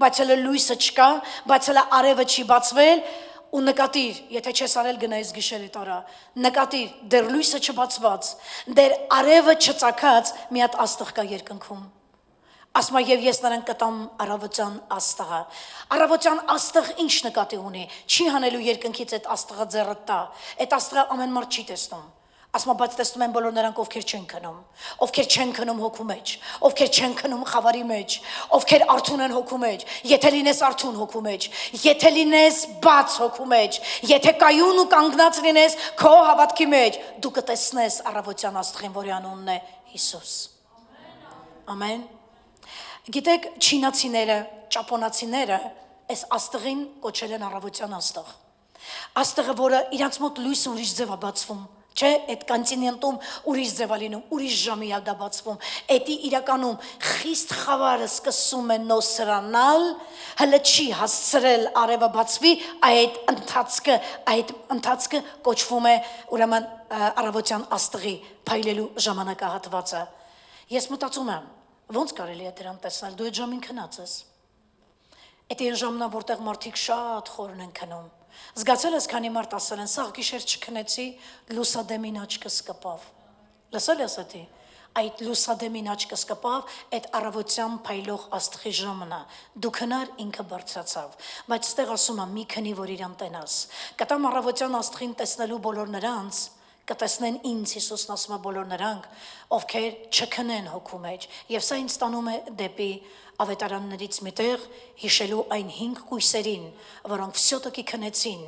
բայց հələ լույսը չկա, բայց հələ արևը չի բացվել, ու նկատիր, եթե չես արել գնայես գիշերը տարա, նկատիր, դեռ լույսը չբացված, դեռ արևը չծագած, մի հատ աստղ կա երկնքում։ Ասма եւ ես նրան կտամ առավոտյան աստղը։ Առավոտյան աստղ ինչ նկատի ունի։ Չի հանելու երկնքից այդ աստղը ձեռը տա։ Այդ աստղը ամեն մարդ չի տեսնում։ Ասма բայց տեսնում են բոլոր նրանք, ովքեր չեն քնում հոգու մեջ, ովքեր չեն քնում խավարի մեջ, ովքեր արթուն են հոգու մեջ, եթե լինես արթուն հոգու մեջ, եթե լինես բաց հոգու մեջ, եթե կայուն ու կանգնած լինես քո հավատքի մեջ, դու կտեսնես առավոտյան Աստղին, որի անունն է Հիսուս։ Ամեն։ Գիտեք, չինացիները, ճապոնացիները այս Աստղին կոչել են առավոտյան Աստղ։ Աստղը, որը իրանց մոտ լույսը ուրիշ ձև է բացվում, չէ, այդ կոնտինենտում ուրիշ ձև է լինում, ուրիշ ժամի է դա բացվում։ Էդի իրականում խիստ խավարը սկսում է նոսրանալ, հələ չի հասցրել արևը բացվի, այդ ընթացքը կոչվում է ուրեմն առավոտյան Աստղի փայլելու ժամանակահատվածը։ Ես մտածում եմ, ոնց կարելի է դրան տեսնել, դու այդ ժամին քնած ես։ Այդ այն ժամն է, որտեղ մարդիկ շատ խորն են քնում։ Զգացել ես, քանի մարդ ասել են, սաղ գիշեր չքնեցի, լուսադեմին աչքս կպավ։ Լսել ես էդի։ Այդ լուսադեմին աչքս կպավ, այդ առավոտյան փայլող Աստղի ժամն է։ Դու քնար, ինքը բարձրացավ։ Բայց այստեղ ասում եմ, մի քնի, որ իրան տենաս։ Կտամ առավոտյան Աստղին տեսնելու բոլոր նրանց, կտեսնեն ինձ, Հիսուսն ասում է բոլոր նրանք, ովքեր չքնեն հոգու մեջ, եւ սա ինձ տանում է դեպի ավետարաններից միտեղ հիշելու այն 5 կույսերին, որոնք վսյոտոկի քնեցին,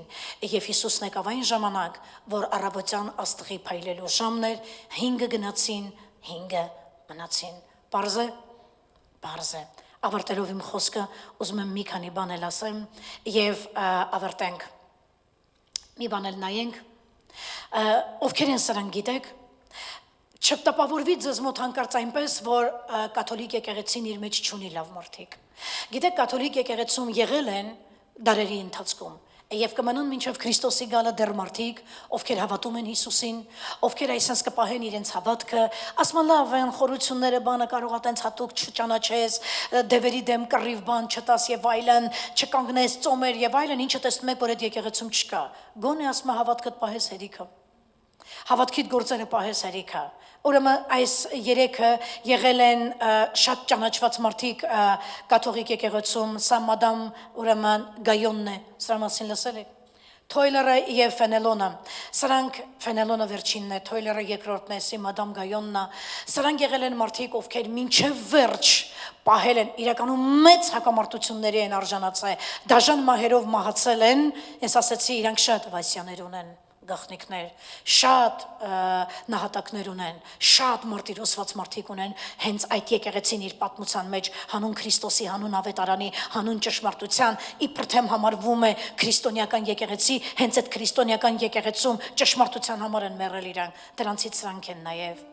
եւ Հիսուսն եկավ այն ժամանակ, որ առավոտյան Աստղի փայլելու ժամն էր, 5-ը գնացին, 5-ը մնացին։ Պարզ է։ Ավարտելով իմ խոսքը, ուզում եմ մի քանի բան էլ ասեմ եւ ավարտենք։ Մի բան էլ նայենք, ովքեր են սրանք գիտեք, չտպավորվի ձեզ մոտ հանկարծ այնպես, որ կաթոլիկ եկեղեցին իր մեջ չունի լավ մարդիկ։ Գիտեք, կաթոլիկ եկեղեցում եղել են դարերի ընթացքում եւ կմնան մինչեւ Քրիստոսի գալը դեռ մարդիկ, ովքեր հավատում են Հիսուսին, ովքեր այսպես կպահեն իրենց հավատքը, ասում լավ են խորությունները բանը կարող է տենց հատուկ չճանաչես, դևերի դեմ կռիվ բան չտաս եւ այլն, չկանգնես ծոմեր եւ այլն, ինչը տեսնում եք, որ այդ եկեղեցում չկա։ Գոնե ասում հավատքդ պահես հերիքը։ Հավատքիդ գործերը պահես հերիքը։ Ուրեմն այս երեքը եղել են շատ ճանաչված մարդիկ կաթողիկ եկեղեցում, սա մադամ ուրեմն Գայոնն է, սրա մասին լսել եք։ Թոյլերը եւ Ֆենելոնը, սրանք Ֆենելոնը վերջինն է, Թոյլերը երկրորդն է, սի մադամ Գայոնն է, սրանք եղել են մարդիկ, ովքեր մինչև վերջ պահել են, իրականում մեծ հակամարտությունների են արժանացել, դաժան մահերով մահացել են, ես ասեցի, իրանք շատ վասյաներ ունեն, գաղտնիքներ, շատ նահատակներ ունեն, շատ մարտիրոսված մարդիկ ունեն, հենց այդ եկեղեցին իր պատմության մեջ հանուն Քրիստոսի, հանուն ավետարանի, հանուն ճշմարտության, իբր թեմ համարվում է քրիստոնեական եկեղեցի, հենց այդ քրիստոնեական եկեղեցում ճշմարտության համար են մեռել իրանք, դրանցից սրանք են նաև,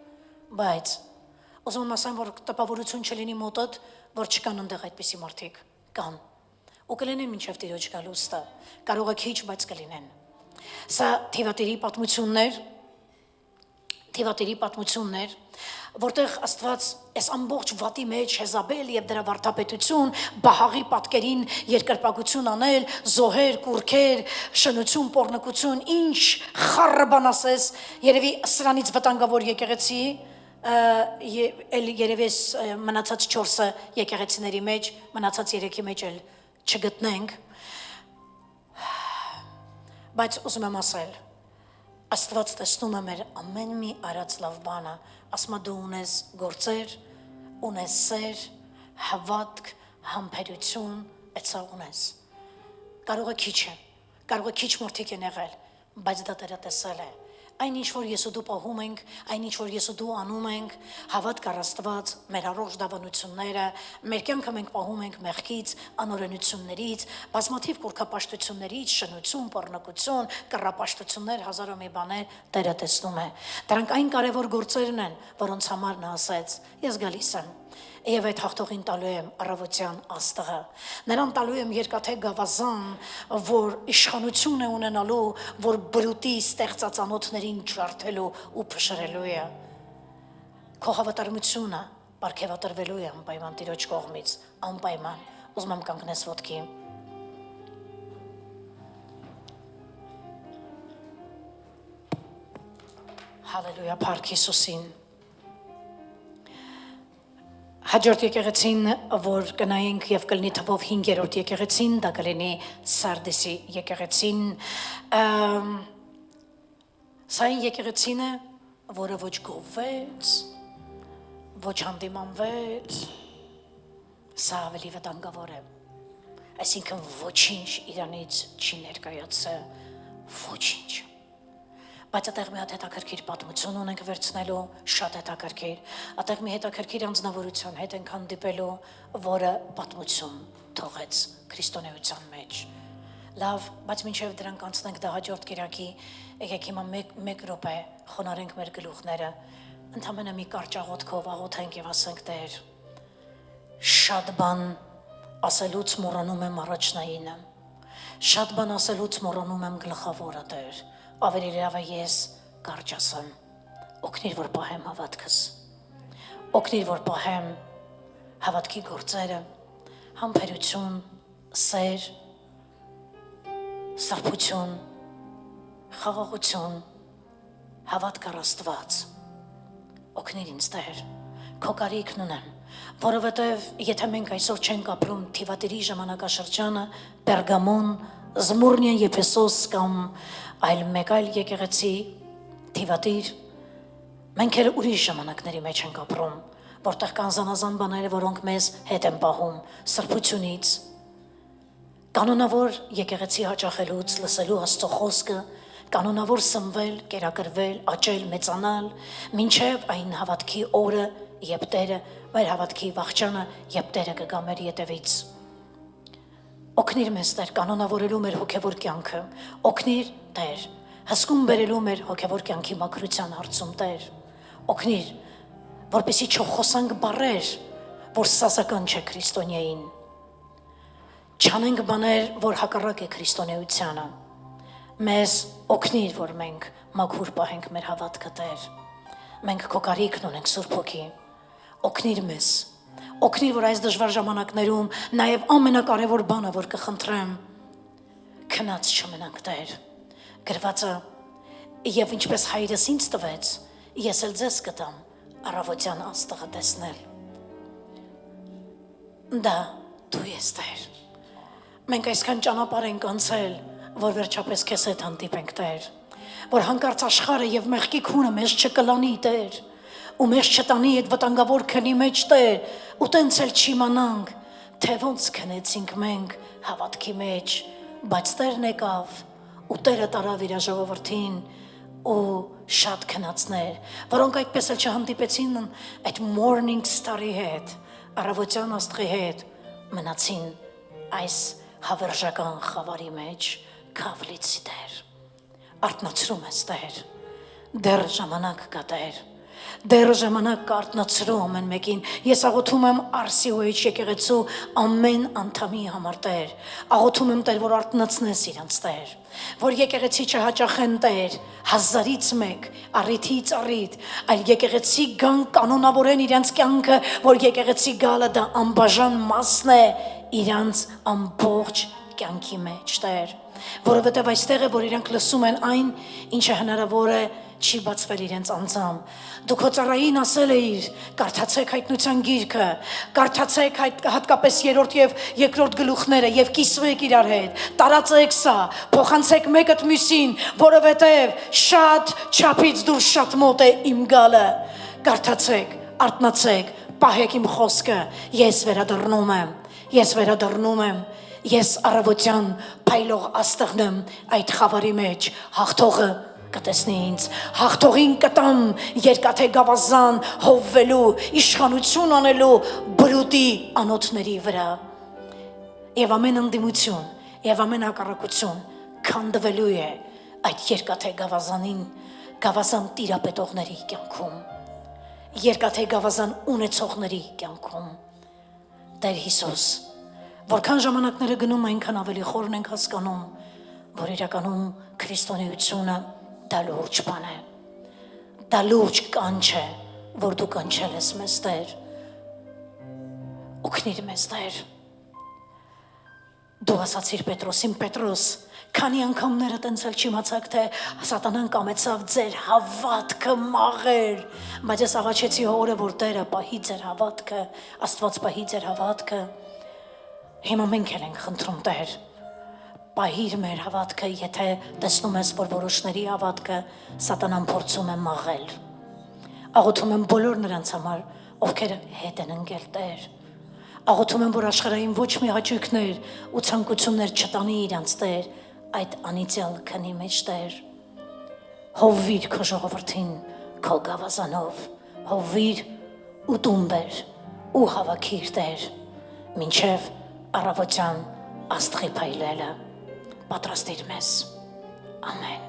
բայց ուզում եմ ասեմ, որ տպավորություն չլինի մոտդ, որ չկան այնտեղ այդպիսի մարդիկ, կան, ու կլինեն մինչև Տիրոջ գալուստը, կարող է քիչ, բայց կլինեն։ Սա թիվատերի պատմություններ, որտեղ Աստված այս ամբողջ վատի մեջ Հեզաբել եւ դրա վարդապետություն, Բահաղի պատկերին երկրպագություն անել, զոհեր, կուրքեր, շնություն, պոռնկություն, ինչ խառը բան ասես, երևի սրանից վտանգավոր եկեղեցի, երևի մնացած 4 եկեղեցիների մեջ, մնացած 3-ի մեջ էլ չգտնենք, բայց ուզում եմ ասել, Աստված տեսնում է մեր ամեն մի արած լավ բանը, ասում է դու ունես գործեր, ունես սեր, հավատք, համբերություն, այդ սա ունես։ Կարող է քիչ մարդիկ են եղել, բայց դա Տերը տեսել է։ Այն ինչ որ ես ու դու պահում ենք, այն ինչ որ ես ու դու անում ենք, հավատք առ Աստված, մեր առողջ դավանությունները, մեր կյանքը մենք պահում ենք մեղքից, անօրենություններից, բազմաթիվ կուրքապաշտություններից, շնություն, պոռնկություն, կռապաշտություններ, հազար ու մի բաներ Տերը տեսնում է։ Դրանք այն կարևոր գործերն են, որոնց համար նա ասեց. ես գալիս եմ եւ այդ հաղթողին տալու եմ առավոտյան Աստղը։ Նրան տալու եմ երկաթե գավազան, որ իշխանություն է ունենալու, որ բրուտի ստեղծած անոթներին ջարդելու ու փշրելու է։ Քո հավատարմությունը պարգևատրվելու է անպայման Տիրոջ կողմից, անպայման։ Ուզում եմ կանգնես ոտքի։ Հալելույա, փառք Հիսուսին։ Հաջորդ եկեղեցին, որ կնայենք եւ կլինի թվով 5-րդ եկեղեցին, դա կլինի Սարդիսի եկեղեցին։ Սա այն եկեղեցին է, որը ոչ գովվեց, ոչ հանդիմանվեց, սա ավելի վտանգավոր է։ Այսինքն ոչինչ իրանից չի ներկայացել, ոչինչ։ Բայց այդտեղ մի հատ հետաքրքիր պատմություն ունենք վերցնելու, շատ հետաքրքիր։ Այդտեղ մի հետաքրքիր անձնավորություն հետ ենք հանդիպելու, որը պատմություն թողեց քրիստոնեության մեջ։ Լավ, բայց մինչև դրանք անցնենք դա հաջորդ կիրակի, եկեք հիմա մեկ րոպե խոնարհենք մեր գլուխները, ընդամենը մի կարճ աղոթքով աղոթենք եւ ասենք Տեր, շատ բան ասելուց մոռանում եմ առաջնայինը, շատ բան ասելուց մոռանում եմ գլխավորը Տեր, ավելի լավ է ես կարճ ասեմ, օգնիր որ պահեմ հավատքս, օգնիր որ պահեմ հավատքի գործերը, համբերություն, սեր, սրբություն, խաղաղություն, հավատք առ Աստված, օգնիր ինձ Տեր, քո կարիքն ունեմ, որովհետև եթե մենք այսօր չենք ապրում Թիվատիրի ժամանակաշրջանը, Պերգամոն, Զմուրնիա, Եփեսոս կամ այլ մեկ այլ եկեղեցի Թիվատիր, մենք էլ ուրիշ ժամանակների մեջ ենք ապրում, որտեղ կան զանազան բաներ, որոնք մեզ հետ են պահում սրբությունից, կանոնավոր եկեղեցի հաճախելուց, լսելու Աստծո խոսքը, կանոնավոր սնվել, կերակրվել, աճել, մեծանալ, մինչև այն հավատքի օրը, երբ Տերը, մեր հավատքի վախճանը, երբ Տերը կգա մեր ետևից։ Օգնիր մեզ Տեր կանոնավորելու մեր հոգևոր կյանքը, օգնիր Տեր հսկում բերելու մեր հոգևոր կյանքի մաքրության հարցում Տեր, օգնիր, որպեսզի չխոսանք բառեր, որ սազական չէ քրիստոնեային, չանենք բաներ, որ հակառակ է քրիստոնեությանը, մեզ օգնիր, որ մենք մաքուր պահենք մեր հավատքը Տեր, մենք քո կարիքն ունենք Սուրբ Հոգի, օգնիր մեզ, օգնիր, որ այս դժվար ժամանակներում նաև ամենակարևոր բանը, որ կխնդրեմ, քնած չմնանք Տեր, գրվածը, եւ ինչպես հայրս ինձ տվեց, ես էլ ձեզ կտամ առավոտյան Աստղը տեսնել, դա դու ես Տեր, մենք այսքան ճանապարհ ենք անցել, որ վերջապես քեզ հետ հանդիպենք Տեր, որ հանկարծ աշխարհը եւ մեղքի քունը մեզ չկլանի Տեր, ու մեզ չտանի այդ վտանգավոր քնի մեջ Տեր, ու տենց էլ չիմանանք, թե ոնց քնեցինք մենք հավատքի մեջ, բայց Տերն եկավ, ու Տերը տարավ իր ժողովրդին, ու շատ քնածներ, որոնք այդպես էլ չհանդիպեցին այդ morning star-ի հետ, առավոտյան աստղի հետ, մնացին այս հավերժական խավարի մեջ, քավլիցի Տեր, արթնացրում ես Տեր, դեռ ժամանակ կա Տեր, դեռ ժամանակ կա արթնացրու ամեն մեկին, ես աղոթում եմ RCOH եկեղեցու ամեն անդամի համար Տեր, աղոթում եմ Տեր, որ արթնացնես իրանց Տեր, որ եկեղեցի չհաճախեն Տեր, 1000-ից 1, առիթից առիթ, այլ եկեղեցի գան կանոնավորեն իրանց կյանքը, որ եկեղեցի գալը դա անբաժան մասն է իրանց ամբողջ կյանքի մեջ Տեր, որովհետև այստեղ է, որ իրանք լսում են այն, ինչը հնարավոր է չի բացվել իրենց անձամ, դու քո ծառային ասել էիր, կարդացեք հայտնության գիրքը, կարդացեք հատկապես 3-րդ եւ 2-րդ գլուխները եւ կիսվեք իրար հետ, տարածեք սա, փոխանցեք մեկըդ մյուսին, որովհետև շատ չափից դուրս շատ մոտ է իմ գալը, կարդացեք, արթնացեք, պահեք իմ խոսքը, ես վերադառնում եմ, ես առավոտյան փայլող աստղն եմ այդ խավարի մեջ, հաղթողը կտեսնի ինձ, հաղթողին կտամ երկաթե գավազան հովվելու, իշխանություն անելու բրուտի անոթների վրա եւ ամեն ընդդիմություն եւ ամեն հակառակություն քանդվելու է այդ երկաթե գավազանին, գավազան տիրապետողների կյանքում, երկաթե գավազան ունեցողների կյանքում, Տեր Հիսուս, որքան ժամանակները գնում այնքան ավելի խորն ենք հասկանում, որ իրականում քրիստոնեությունը դա լուրջ բան է, դա լուրջ կանչ է, որ դու կանչել ես մեզ Տեր, օգնիր մեզ Տեր, դու ասացիր Պետրոսին, Պետրոս, քանի անգամները տենցել չիմացաք, թե սատանան կամեցավ ձեր հավատքը մաղեր, բայց ես աղաչեցի հորը, որ Տերը պահի ձեր հավատքը, Աստված պահի ձեր հավատքը, հիմա մենք էլ ենք խնդրում Տեր, պահիր մեր հավատքը, եթե տեսնում ես, որ որոշների հավատքը սատանան փորձում է մաղել, Աղոթում եմ բոլոր նրանց համար, ովքեր հետ են ընկել Տեր։ Աղոթում եմ, որ աշխարհային ոչ մի հաճույքներ ու ցանկություններ չտանի իրանց Տեր, այդ անիծյալ քնի մեջ Տեր։ Հովվիր քո ժողովրդին, քո գավազանով, հովվիր ու տուն բեր ու հավաքիր Տեր, մինչև առավոտյան աստղի փայլելը, պատրաստիր մեզ, ամեն։